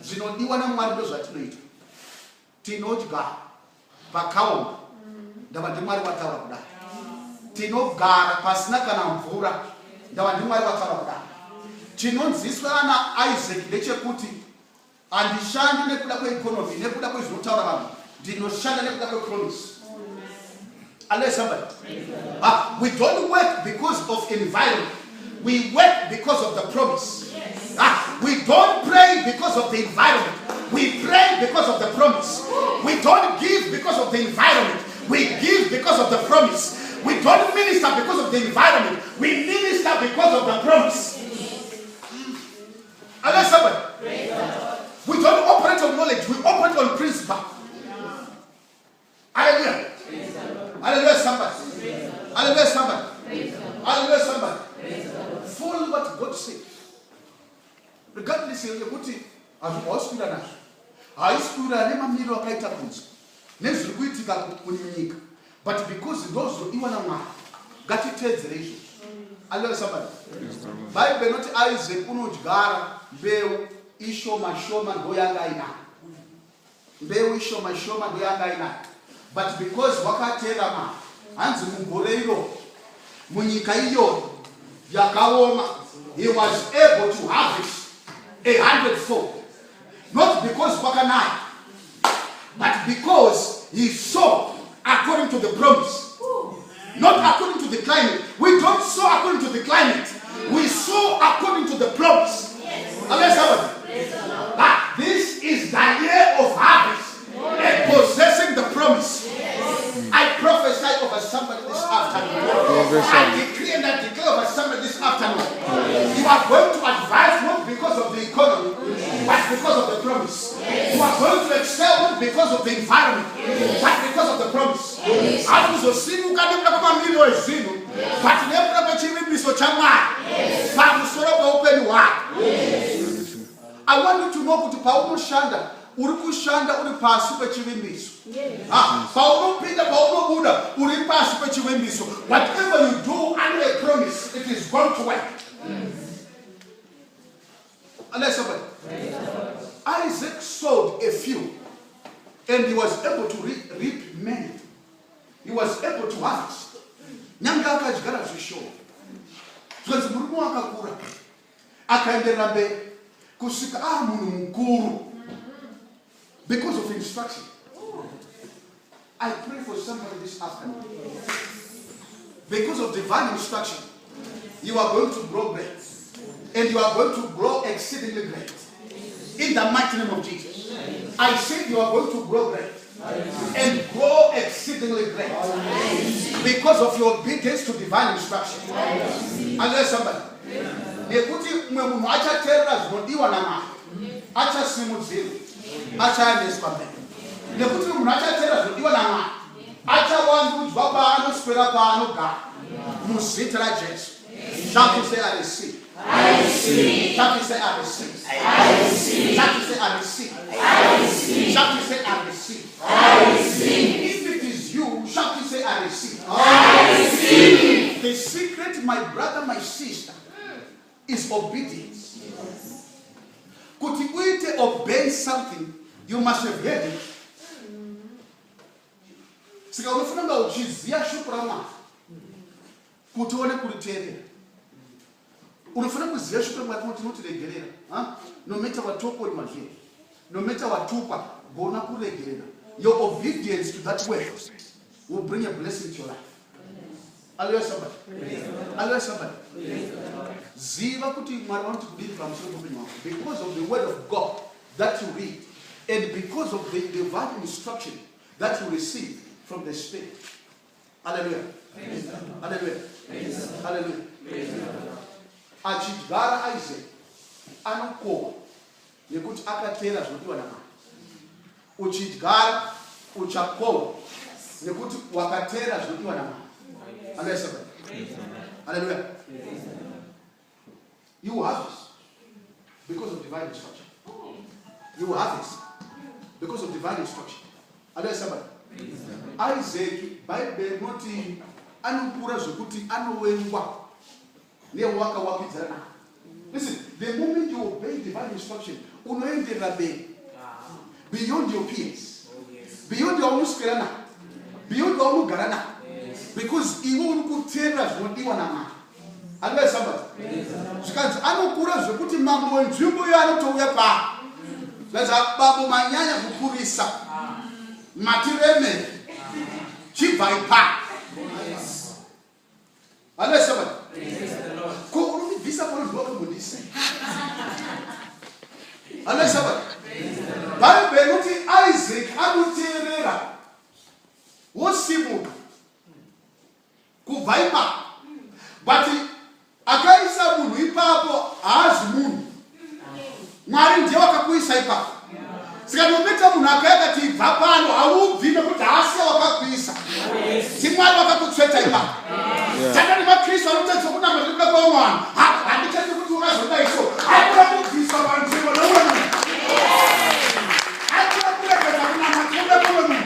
Zvinodiwa naMwari ndo zvatinoita. Tinodya pakaoma ndava ndiMwari vataura kudai. Tinogara pasina kana mvura ndava ndiMwari vataura kudai. chinonziswa naIsaac ndechekuti handishandi nekuda kweeconomy nekuda kwezvinotaura vanhu, ndinoshanda nekuda kwepromise. Unless somebody. We don't work because of environment. We work because of the promise. We don't pray because of the environment. We pray because of the promise. We don't give because of the environment. We give because of the promise. We don't minister because of the environment. We minister because of the promise. Unless somebody. We don't operate on knowledge. We operate on principle. Hallelujah. Hallelujah, somebody. Hallelujah, somebody. Hallelujah, somebody. Follow what God says. Regardless of what you are, but because those who even are got it tells the ratio. Hallelujah, somebody. Bible not Isaac unojgara beu ishoma shoma doyanga ina. Beu ishoma shoma doyanga ina. But because wakatera ma hanzi mugoreiro munyika iyo yakawoma, he was able to harvest 100-fold. Not because wakanai, but because he saw according to the promise. Not according to the climate. We don't sow according to the climate. We sow according to the promise. Unless somebody. But this is the year of harvest and possessing the promise. I prophesy over somebody this afternoon. I decree and I declare over somebody this afternoon. You are going to advance not because of the economy, but because of the promise. You are going to excel not because of the environment, but because of the promise. I want you to know that Paulo Shanda, Uruku Shanda, Uripasu Pechivimbiso. Paulo Peter, Paulo Buddha, Uripasu Pechivimbiso. Whatever you do under a promise, it is going to work. Unless somebody. Isaac sowed a few, and he was able to reap many. He was able to harvest. Nyanga akajigara zvisho. Twenzi murumu akakura. Akaendera mberi. Kusika munhu mukuru. Because of instruction. I pray for somebody this afternoon. Because of divine instruction, you are going to grow great. And you are going to grow exceedingly great. In the mighty name of Jesus. I said you are going to grow great. And grow exceedingly great. Because of your obedience to divine instruction. Unless somebody. Nekuti mwemunhu achateerera zvinodiwa naMwari. Achasimudzirwa. Achaendeswa mberi. Nekuti munhu achateerera zvinodiwa naMwari. Achawandudzwa paanoswera paanogara. Muzita raJesu. Shall we say I receive? I receive. Shall we say I receive? I receive. Shall we say I receive? I receive. Shall we say I receive? I receive. If it is you, shall we say I receive? I receive. The secret, my brother, my sister, is obedience. Could you obey something? You must have heard it. Sika unofunga uchizia shukrama. Kutuone kulitetea. Unafanya kuzia shukrama kwa tunotiregerera. No matter what talk or imagine. No matter what tupa, gona kuregerera. Your obedience to that word will bring a blessing to your life. Hallelujah somebody. Hallelujah somebody. Ziva kuti Mwari want to believe from because of the word of God that you read, and because of the divine instruction that you receive from the Spirit. Hallelujah. Hallelujah. Hallelujah. Achigara Isaac anokowa nekuti akatera zvinodiwa naMwari. Uchigara uchakowa nekuti wakatera zvinodiwa naMwari. Hallelujah. Hallelujah. You will have this because of divine instruction. You will have this because of divine instruction. Hallelujah. Isaac, Bible noti anokura zvokuti anowengwa newaka wakidzana. Listen, the moment you obey divine instruction, unoenderera mberi beyond your peers, beyond your unoswera, beyond your unogara. Because iwe uri kuteerera zvinodiwa naMwari. Unless somebody. Zikanzi anokura zvekuti mambo wenzvimbo iyo anotouya pa. Laza babu manyanya kukurisa. Matireme. Chibva ipa. Unless somebody. Ko unibvisa pano ndinokumbundisa. Unless somebody. Bible kuti Isaac anoteerera. Wosimuka. Kubva ipa. But akaisa munhu ipapo haazi munhu. Mwari ndiye wakakuisa ipapo. Saka nometa munhu akayakati ibva pano haubvi nekuti haasiya wakakuisa. Si Mwari wakakutsveta ipapo. Tata nemakristu anotadza kunama nekuda kwamwana. Handitati kuti ungazoda iso. Hakuda kubviswa panzvimbo noumwe munhu. Hakuda kureketa kunama nekuda kwamwe munhu.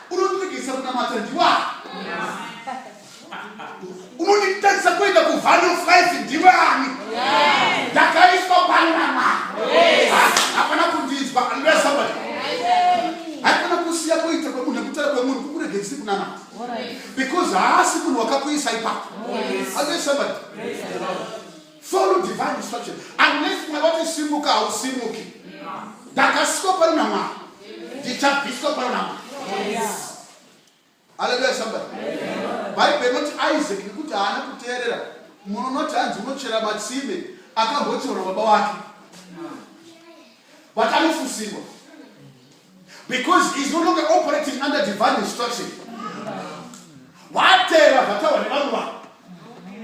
Unotirigisa kunamata ndiwa. Unonitadza kuenda kuvalue of life ndiwani. Ndakaiswa panama. Hapana kundizwa. Unless somebody. Hapana kusiya kuita kwa munhu nekutara kwa munhu kukuregedzisi kunamata. Because haasi munhu wakakuisa ipapo. Unless somebody. Follow divine instruction. Unless mwabati simuka hausimuki. Ndakasiko panama. Ndichabviswa panama. Hallelujah somebody. Bible not Isaac nekuti haana kuteerera. Munhu unoti hanzi unochera matsime akambotsiura baba wake. But anofusiwa. Because he's no longer operating under divine instruction. Watera vatawa nevanhu.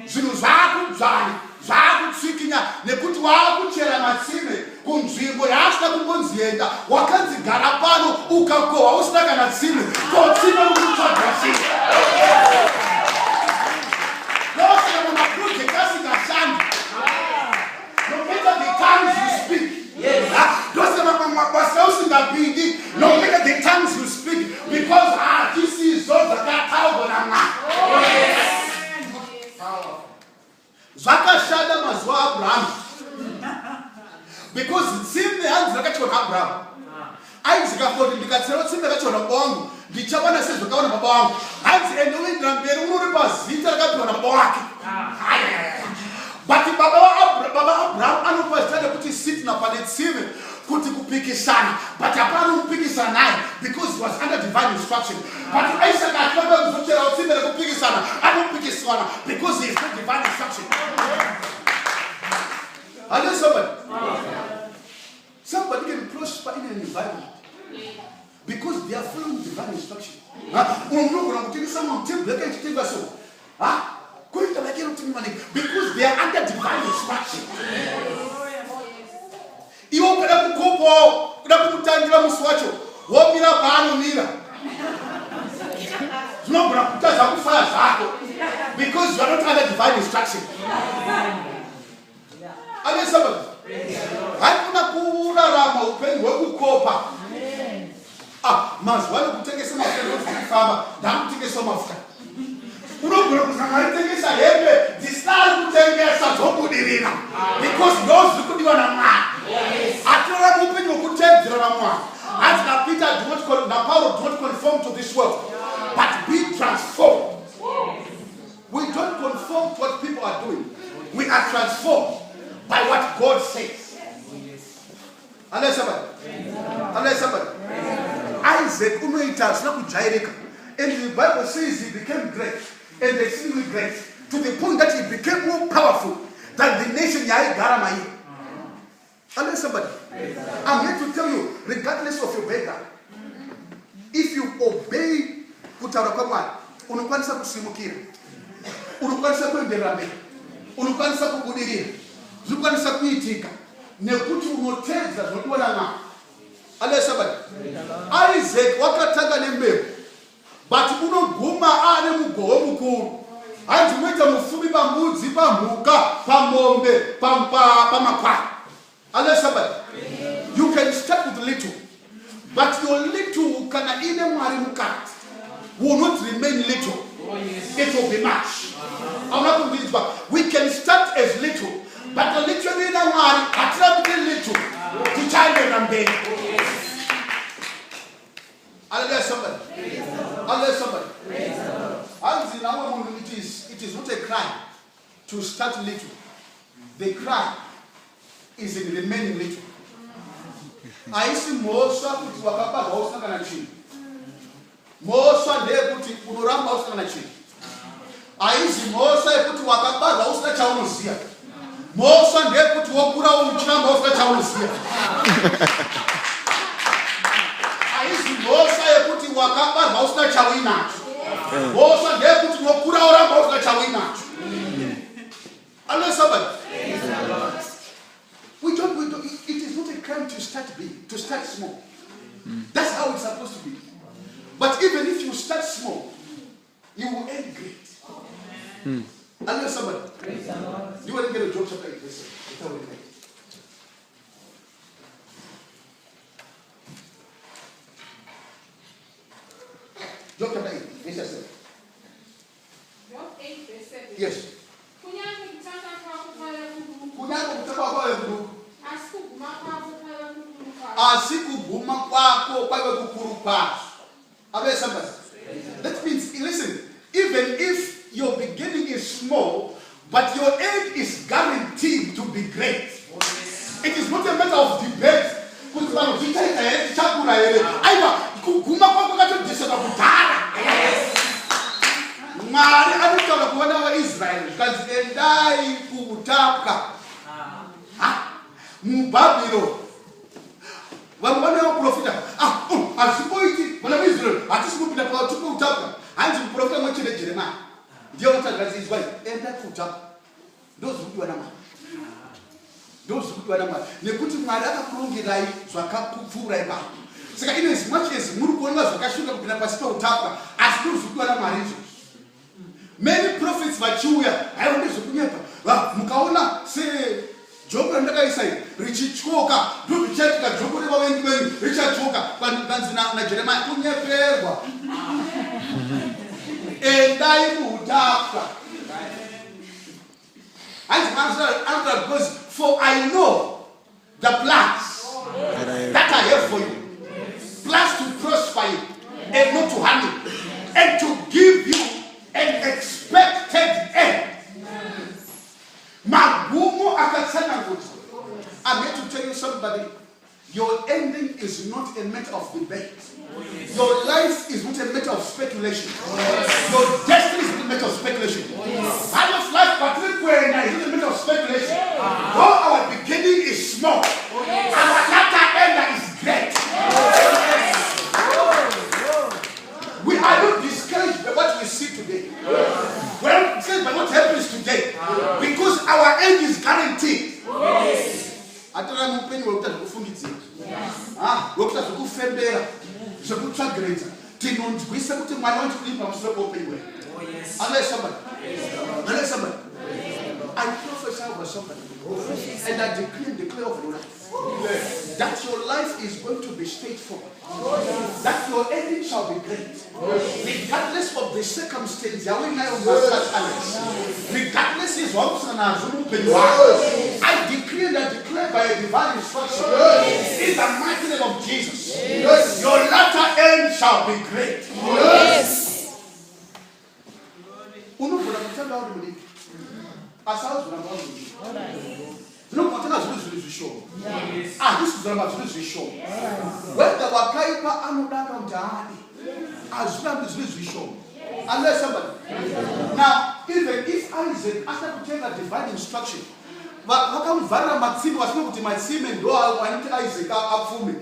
Zvinhu zvakudzvanya, zvakutsikinya nekuti wakuchera matsime kunzvimbo yaasina kumbonzienda. Wakanzi gara pano ukakohwa usina kana tsime. Kotsime ukutsvaga sei. Ndosaka mumaproject asingashandi. No matter the tongues you speak. Ndosaka mumabasa usingapindi. No matter the tongues you speak. Because this is all zvakataurwa naMwari. Zvakashanda mazuva aAbraham. Because tsime hanzi rakachona Abraham. Isaac akati ndikatsera tsime rakachona baba wangu ndichawana sezvakaona baba wangu. Hanzi ende uindira mberi unori pazita rakapiwa nababa wake. But baba Abraham anopa zita rekuti sitna pane tsime kuti kupikisana. But hapana kupikisana naye because he was under divine instruction. But Isaac akatanga kuzochera tsime rekupikisana anopikisana because he is under divine instruction. Hello somebody. Somebody can prosper in an environment because they are following divine instruction. Because they are under divine instruction. Because you are not under divine instruction. Amen somebody. Hakuna kurarama upenyu hwekukopa. Mazwano kutengesa mafuta kufamba, ndakutengesa mafuta. Unogona kusanga kutengesa hembe, disala kutengesa zokudirira. Because those zikudiwa na Mwari. Atora upenyu hwekutedzera na Mwari. As na Peter do not call, na Paul do not conform to this world, but be transformed. We don't conform to what people are doing. We are transformed by what God says. Unless somebody. Isaac unoita zina kujairika. And the Bible says he became great and exceedingly great to the point that he became more powerful than the nation yaigara mai. Unless somebody. I'm here to tell you, regardless of your background, if you obey kutaura kwa Mwari, unokwanisa kusimukira, unokwanisa kuenderera mberi, unokwanisa kubudirira, zvikwanisa kuitika nekuti unotedza zvinodiwa naMwari. Unless somebody. Isaac wakatanga nembewu, but unoguma ane mugowo mukuru. Hanzi unoita mufumi pambudzi, pamhuka, pamombe, pamakwai. Unless somebody. You can start with little, but your little kana ine Mwari mukati will not remain little. It will be much. We can start as little, but the little ine Mwari attracted little to child and baby. Hallelujah, somebody. Hallelujah, somebody. It is not a crime to start little. The crime is in remaining little. I see most of it wakapa house na chini. Most of them put uramba house na chini. I see most of it wakapa house na chaunuzia. Most of them put wakura umchamba house na chaunuzia. I see most of them put wakapa house na chawina. Most of them put wakura uramba house na chawina. Unless somebody. We don't, it is not a crime to start big, to start small. That's how it's supposed to be. But even if you start small, you will end great. Unless somebody. You want to get a job chapter 8, listen. Job chapter 8, verse 7. Job 8, verse 7. Yes. Asikubhuma kwako kwawe kukuru kwazo. That means, listen, even if your beginning is small, but your end is guaranteed to be great. It is not a matter of debate. Mari anataka kuona wa Israel kaziendai kutapka mubabilo wamwana wa profita asipoiti wana Israel atisipopita kwa tupo utapka anzi profita mwachile Jeremiah ndio mtangazizwa enda kutapka ndozi kujwa na nekuti Mwari akakurungirai zvakakupfura ipapo saka ine as much as muri kuona zvakashuka kupinda pasi peutapwa asi ndozvikuwa na Mwari izvo. Many prophets vachiuya haionde zvokunyepa mukaona sejoko randakaisa richichoka ndozvichaitika joko revavengi venyu richachoka kanzi naJeremiah kunyeperwa endai kuutapwa. Because for I know the plans that I have for you, plans to prosper you and not to harm you and to give you an expected end. I'm here to tell you somebody, your ending is not a matter of debate. Your life is not a matter of speculation. Your destiny is not a matter of speculation. Our life, Patrick, is not a matter of speculation. Though our beginning is small, our latter end is great. We are not discouraged by what we see today. We are not discouraged by what happens today. Because our end is guaranteed. Unless somebody. I prophesy over somebody. And I decree and declare over your life that your life is going to be straightforward. That your ending shall be great. Regardless of the circumstance, regardless of what I decree and I declare by a divine instruction in the mighty name of Jesus, your latter end shall be great. Yes. This is about this show. When the Wakaipa Anudaka Mtahadi, as well as this show. Unless somebody. Now, even if Isaac, after to take a divine instruction, but how come Vara Maxim was not to my sim and Doa and Isaac up for me?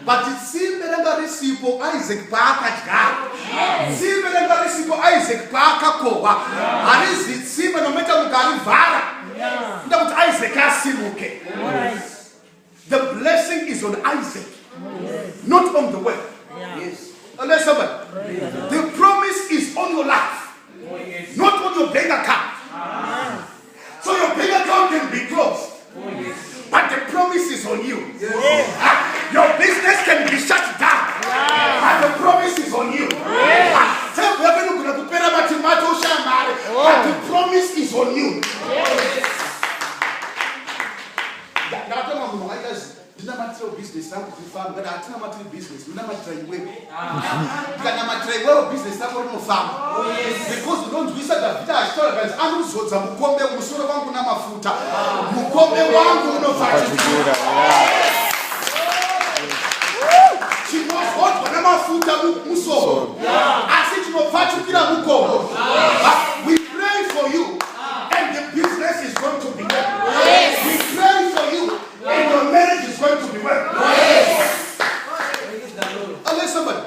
But it seemed that I received for Isaac Parker. Seemed that I received for Isaac Parker Koba. And it seemed no matter what Vara. That Isaac has seen okay. The blessing is on Isaac, not on the way. Yes. Unless somebody. The promise is on your life, not on your bank account. So your bank account can be closed, but the promise is on you. Your business can be shut down, but the promise is on you. But the promise is on you. Business, business, kana matraiwewo business yako rinofamba because unonzwisa Davhidhi achitaura kuti anozodza mukombe musoro wangu namafuta mukombe wangu unovhatikira chinozodzwa namafuta musoro asi chinovhatikira mukombe. We pray for you and the business is going to be well. We pray for you and your marriage is going to be well. Somebody.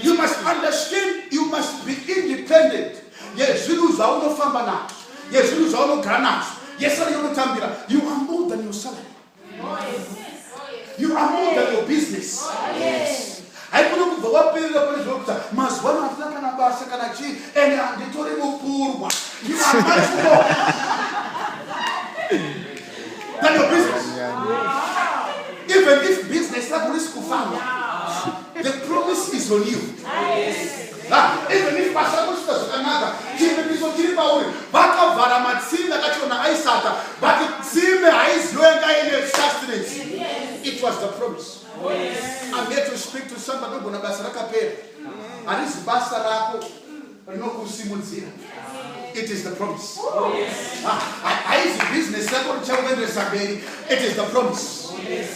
You must understand, you must be independent. Yes, you are more than your salary. You are more than your business. I couldn't go up in the doctor. Must one of them and the Tory poor. You are much more than your business. Even if business is risk farmer, the promise is on you. Even if Pastor another, even if you back of Varamat, see that you're on ice, but it seemed the eyes going in sustenance. It was the promise. I'm here to speak to somebody who knows and it's Basarako. It is the promise. I business. It is the promise.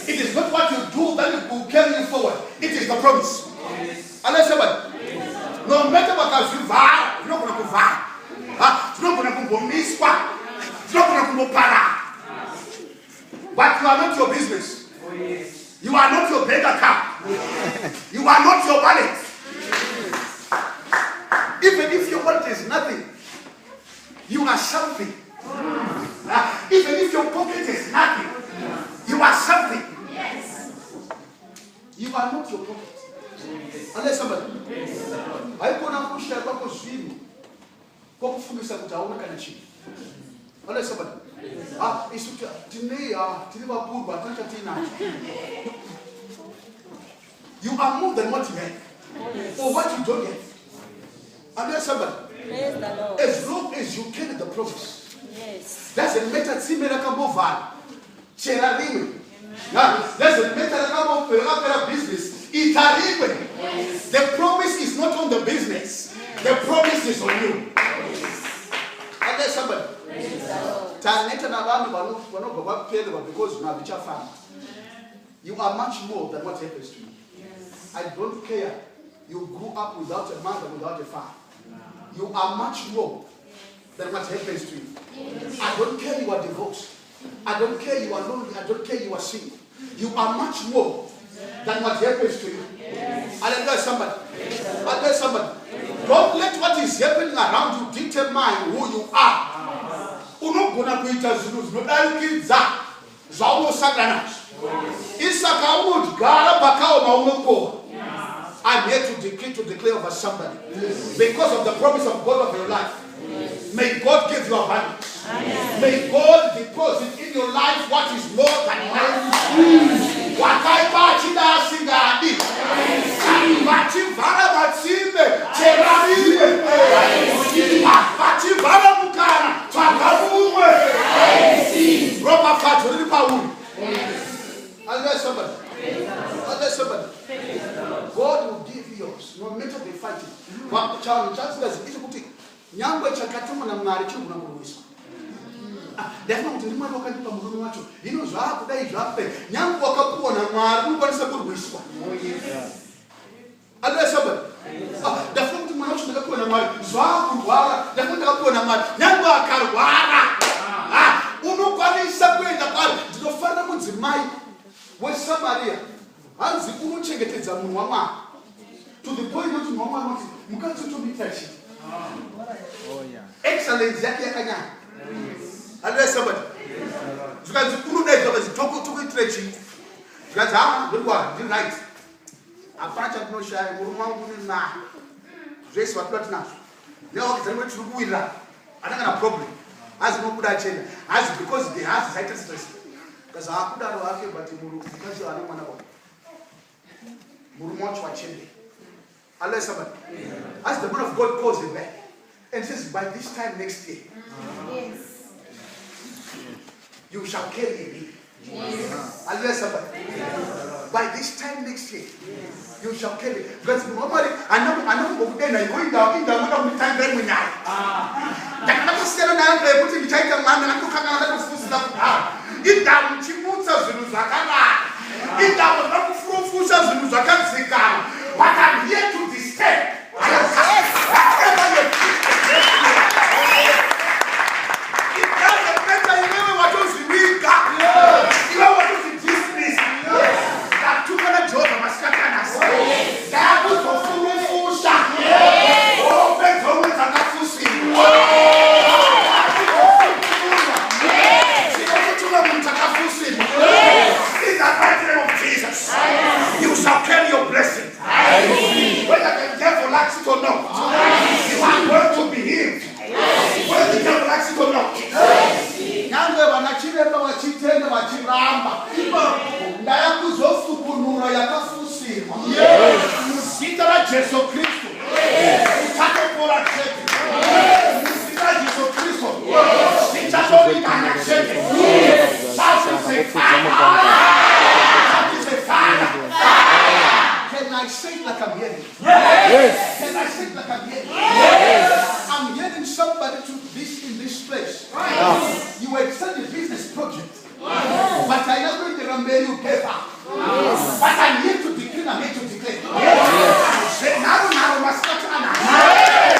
It is not what you do that will carry you forward. It is the promise. No matter what else you vow, you're not going to vow. You're not going to go miss one. You're not going to go para. But you are not your business. You are not your bank account. You are not your wallet. Even if your wallet is nothing, you are something. Even if your pocket is nothing, you are something. You are not your pocket. Unless somebody. I put on push that back was you. Go for me some down and cheap. Unless somebody. It's today, Liverpool, but you are more than what you have or what you don't have. Unless somebody. As long as you carry the promise. Yes. Doesn't matter si miracle van. Doesn't matter business. The promise is not on the business. The promise is on you. Unless somebody. Because you are much more than what happens to you. I don't care. You grew up without a mother, without a father. You are much more than what happens to you. I don't care you are divorced. I don't care you are lonely. I don't care you are single. You are much more than what happens to you. I tell somebody. I tell somebody. Don't let what is happening around you determine who you are. I'm here to declare over somebody. Because of the promise of God of your life. May God give you abundance. May God deposit in your life what is more than enough. Somebody. God will give you yours, no matter the fighting. To the point that mama mukati to be touched. Oh yeah. Excellence yake yakanya. Address somebody. You guys kunu dai to talk to stretching. You guys don't worry, do right. Apacha no shy murumangu na. Dress what not now. Leo kitendo chukuira. Ananga na problem. As no kuda chenda. As because they have side stress. Because akuda ro wake but muru because ana mwana kwa. Murumocho wa chende. Unless somebody. As the man of God calls him back and says, by this time next year, you shall carry me. Unless somebody. By this time next year, you shall carry. Because normally, I know then I going down in the one of the time then we now. That never said I put in the title man and I took another food stuff. If that would you put us in Uzakana, if that was not from Fusas in Uzakan Sika, but I'm here to disturb. It doesn't matter, you know what was the week, you know what was the business. That took on a job of Mascatanas. That was for Fusa. Oh, Ben Thomas and Nafusi. In the mighty name of Jesus, you shall carry your blessing. Whether the devil likes it or not, you are going to be healed. Whether the devil likes it or not. Nyangwe wanachiremba wachitenda wachiramba. Ndaya kuzofukunura yakafusirwa. Muzita la Jesu Kristo. Utake pora chete. Muzita la Jesu Kristo. Sitatori kana chete. That is a fire. That is a fire. Can I say it like I'm hearing? Yes. Can I say it like I'm hearing? Yes. I'm hearing somebody to this in this place. Yes. You were starting a business project. Yes. But I am going to remember you paper. Yes. But I'm here to declare and here to declare. Yes. Say now must not Anna. Yes.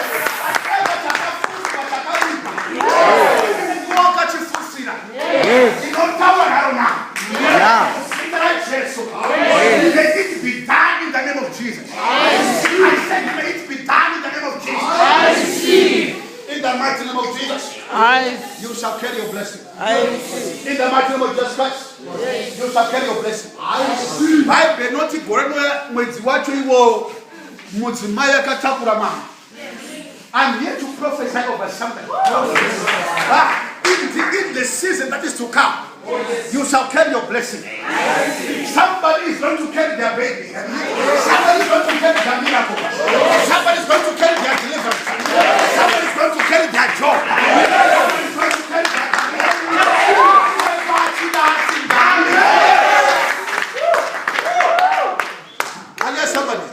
Yes. You don't tell her now. Yeah. Let it be done in the name of Jesus. I said, may it be done in the name of Jesus. In the mighty name of Jesus, you shall carry your blessing. In the mighty name of Jesus Christ, you shall carry your blessing. I'm here to prophesy over something. In the season that is to come, you shall carry your blessing. Somebody is going to carry their baby. Somebody is going to carry their miracle. Somebody is going to carry their deliverance. Somebody is going to carry their job. Somebody is going to carry their somebody.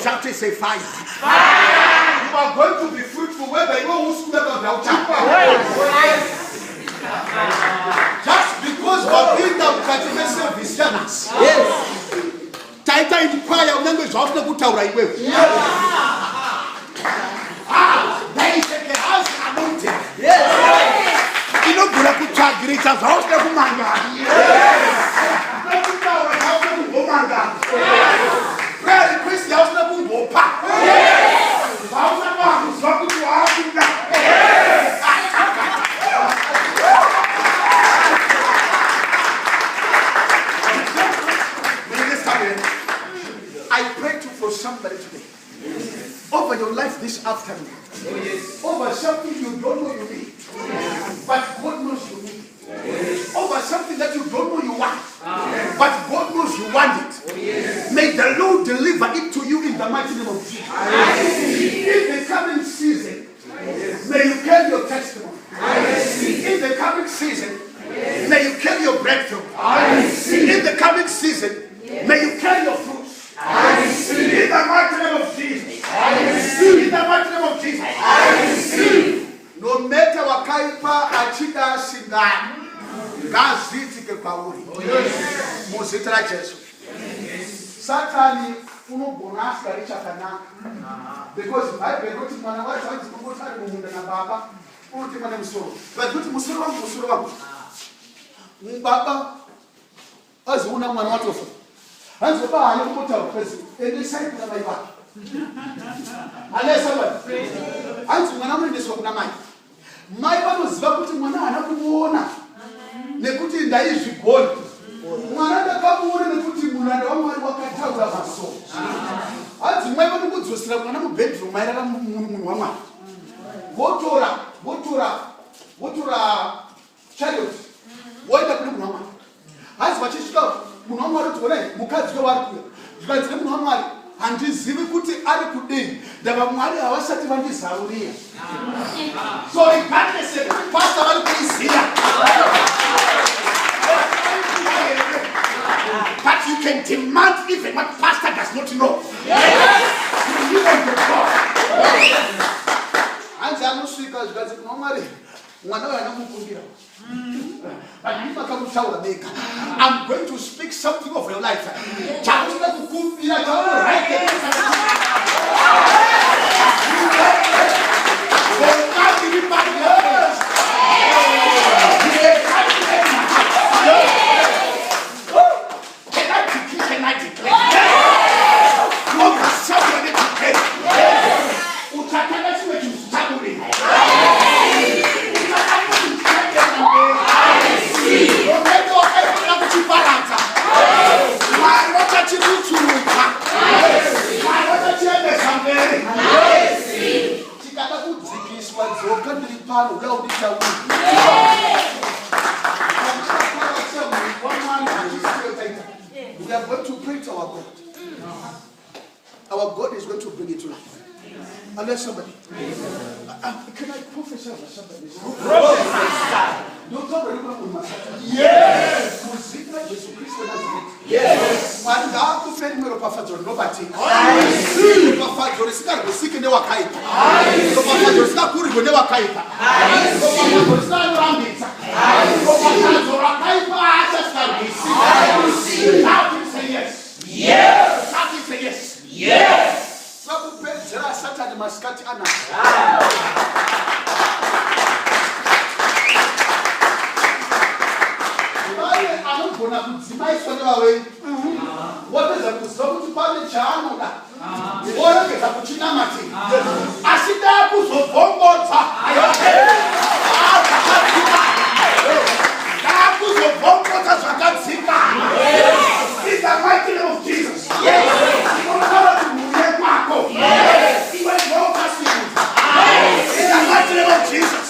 Shout it, say fire. You are going to be fruitful whether you go whosoever thou just because of the cultivation visionaries. Yes. Taita inquire of language of the Mutare. There is a house anointed. Yes. You know, Kupukunyuka greeters house the Kumanga. Yes. Prayer request the house the Kumanga. House the Kumanga. I pray for somebody today. Over your life this afternoon. Over something you don't know you need. But God knows you need. Over something that you don't know you want. But God knows you want it. May the Lord deliver it to you in the mighty name of Jesus. In the coming season, may you carry your testimony. In the coming season, may you carry your breakthrough. In the coming season, may you carry your fruits. I receive. In the mighty name of Jesus. I receive. In the mighty name of Jesus. I receive. No matter what kaipa achida singani. Gaziti ke pauri. Muzitra Jesu. Satani uno bonus karicha kana. Because I got it mana wa chance kumutari munda na baba. Uti mana musoro. But uti musoro wangu. Baba azuna mwana watofu. Hands over, I am put out present. And they say to my back. Unless someone. Hands when I'm in this one, my one was vacuum when I have to warn. They put in the issue gold. One other couple and put him on one walk out of my soul. Hands my one was slept when I'm a bedroom. My other woman. Go to chariot. What the blue woman? Hands what is love. Muhammad to mukazi wa watu. Tukazi Muhammad handizivi kuti ari kudini ndava Mwari havasati vandizarurira. So regardless of pastor vari kuiziya, but you can demand even what pastor does not know. You live on the God. Hanzi anosvika zvikazi kuna Mwari, mwana uyu anamukumbira. I'm going to speak something of your life. We are going to pray to our God. Our God is going to bring it to life. Unless somebody. Can I prophesy over somebody? Yes. Yes. What is a good party channel? What is a kuchinamati? Asida kuzobombota. Kuzobombota zakatsika. In the mighty name of Jesus. Yes. In the mighty name of Jesus.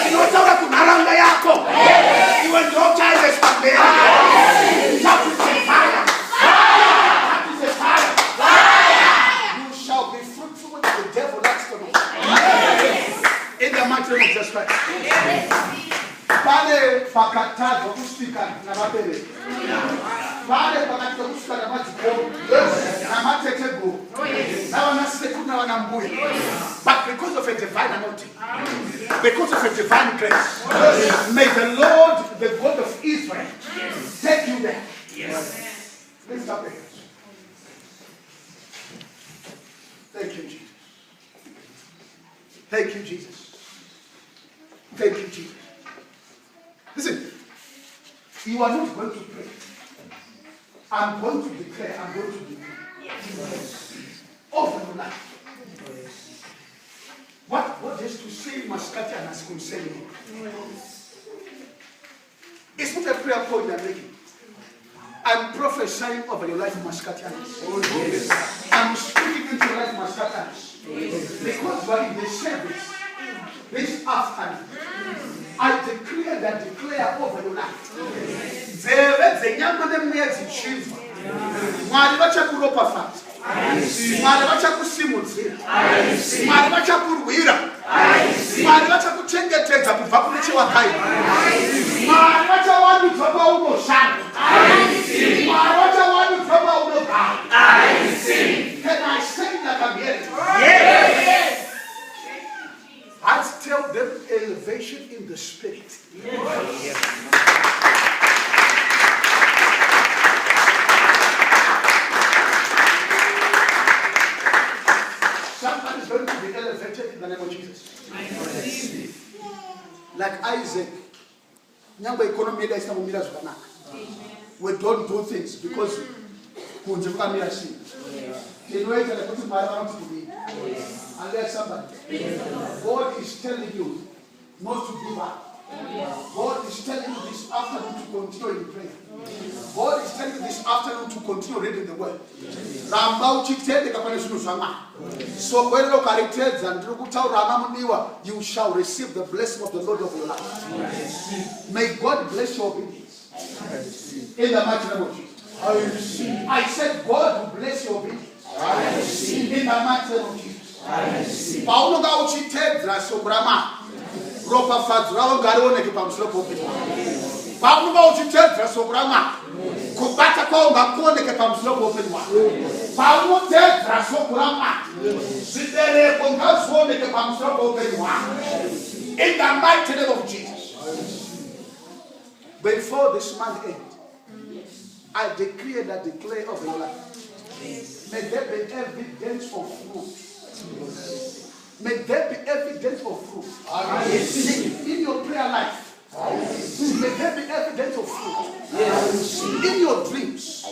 Inotaka kunaranga yako. Iwe ndio child is in the mighty name of Jesus Christ. Pale pakatazo kusika na mabele. Pale pakatazo kusika na majiko. Na matetego. Na wanaseku na wanambuya. But because of a divine anointing, because of a divine grace, may the Lord, the God of Israel, take you there. Yes. Lift up your hands. Thank you, Jesus. Thank you, Jesus. Thank you, Jesus. Listen, you are not going to pray. I'm going to declare, I'm going to declare. Yes. Over your life. What is to say Mascati and as concerning? It's not a prayer point I'm making. I'm prophesying over your life, Mascatians. Oh, yes. I'm speaking into your life, Mascatians. Because you are in the service this afternoon, I decree and I declare over your life. There is a young man who has achieved. Mwari vachakuropafadza. Mwari vachakusimudzira. Mwari vachakurwira. Mwari vachakuchengetedza kubva kune chewakaipa. Mwari vachawandudzwa paunoshanda. Mwari vachawandudzwa paunogara. Can I say that I'm here? Yes. Let's tell them elevation in the spirit. Yes. Somebody is going to be elevated in the name of Jesus. Like Isaac. We don't do things because unless somebody, God is telling you not to give up. God is telling you this afternoon to continue in prayer. God is telling you this afternoon to continue reading the word. So you shall receive the blessing of the Lord of your life. May God bless your obedience. In the mighty name of Jesus. I said God will bless your obedience. I receive. In the mighty name of Jesus. I receive. Paulo ga uchitedza sograma. Ropa fadzrawo garioneke pamusoro popedu. Paulo ga uchitedza sograma. Kubata kwa ngakuoneke pamusoro popedu. Paulo tedza sograma. Sibereko ngazuoneke pamusoro popedu. In the mighty name of Jesus. Before this month ends, I decree and I declare over your life. May there be evidence of fruit. May there be evidence of fruit. In your prayer life. May there be evidence of fruit. In your dreams.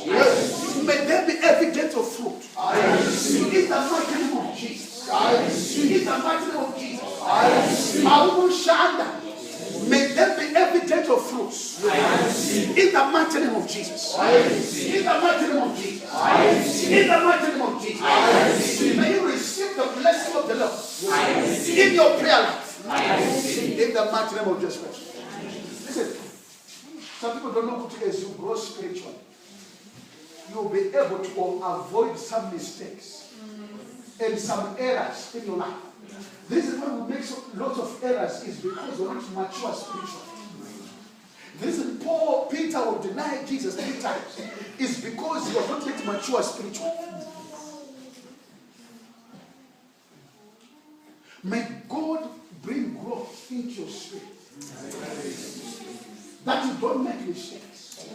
May there be evidence of fruit. In the mighty name of Jesus. In the mighty name of Jesus. May there be evidence of fruits. In the mighty name of Jesus. In the mighty name of Jesus. In the mighty name of Jesus. May you receive the blessing of the Lord in your prayer life. In the mighty name of Jesus Christ. Listen, some people don't know what as you grow spiritually, you'll be able to avoid some mistakes and some errors in your life. The reason why we make lots of errors is because we're not mature spiritually. The reason Peter will deny Jesus 3 times is because he was not yet mature spiritually. May God bring growth into your spirit. That you don't make mistakes.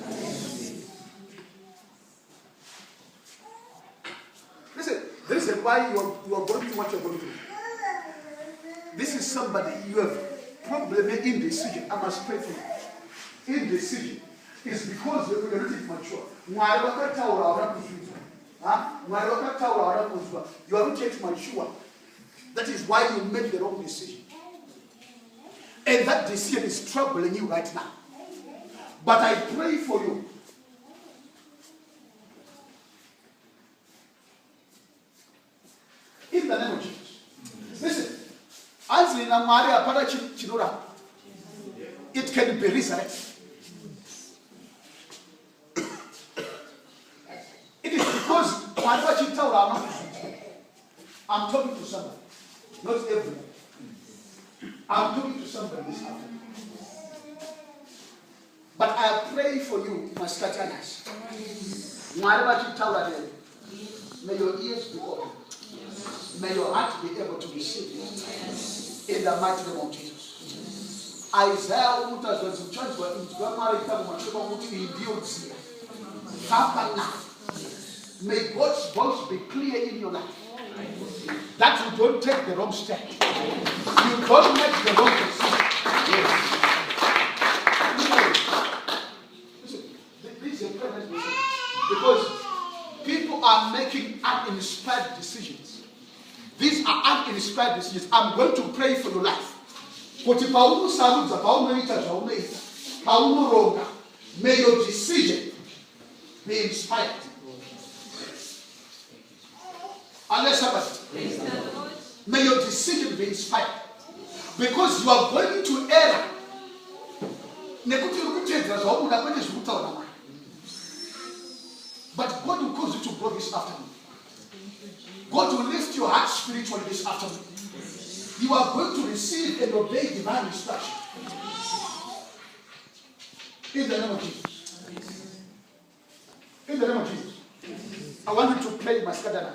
Listen, this is why you are going through what you're going through. This is somebody you have problem in indecision. I must pray for you. Indecision is because you're not mature. You are not yet mature. That is why you make the wrong decision. And that decision is troubling you right now. But I pray for you. In the name of Jesus. Listen. It can be resurrected. It is because I'm talking to somebody. Not everyone. I'm talking to somebody this afternoon. But I pray for you, Maskatanas. May your ears be open. May your heart be able to receive it. In the mighty name of Jesus. Isaiah was in church, but in may God's voice be clear in your life. That you don't take the wrong step. You don't make the wrong decision. Yes. This is a premise because people are making uninspired decisions. These are uninspired decisions. I'm going to pray for your life. May your decision be inspired. Unless somebody, may your decision be inspired. Because you are going to error. But God will cause you to grow this afternoon. God will lift your heart spiritually this afternoon. You are going to receive and obey divine instruction. In the name of Jesus. In the name of Jesus. I want you to play my skadana.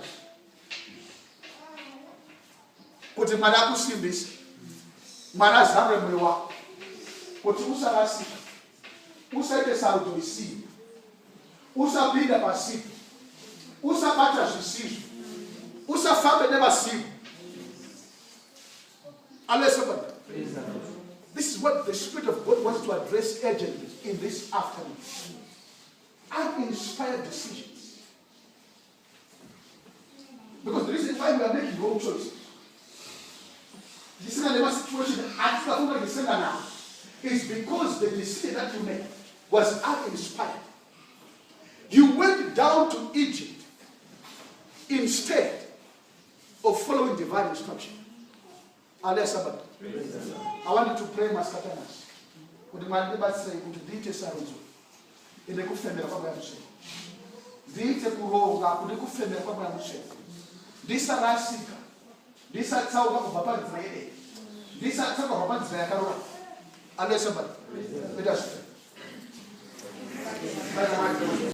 Kuti mara kusimbisa. Mara zamre mwewa. Kuti usarasi. Usaite sauto isi. Usapinda pasipo. Usapata zvisizvo. Usafambe nevasivo. Unless somebody. This is what the Spirit of God wants to address urgently in this afternoon. Uninspired decisions. Because the reason why we are making wrong choices. This is a situation now. Is because the decision that you made was uninspired. You went down to Egypt instead of following divine instruction. Unless somebody. I want you to pray maskatanas. Kuti mwari batsa kuti diite sarudzo. Ine kufembera kwabva kushe. ndiite kuronga kune kufemera kwamweya mutsvene, ndisarasika, ndisatsauka kubva panzira yedenga, ndisatsauka kubva panzira yakarora. Hallelujah, somebody. Let us pray.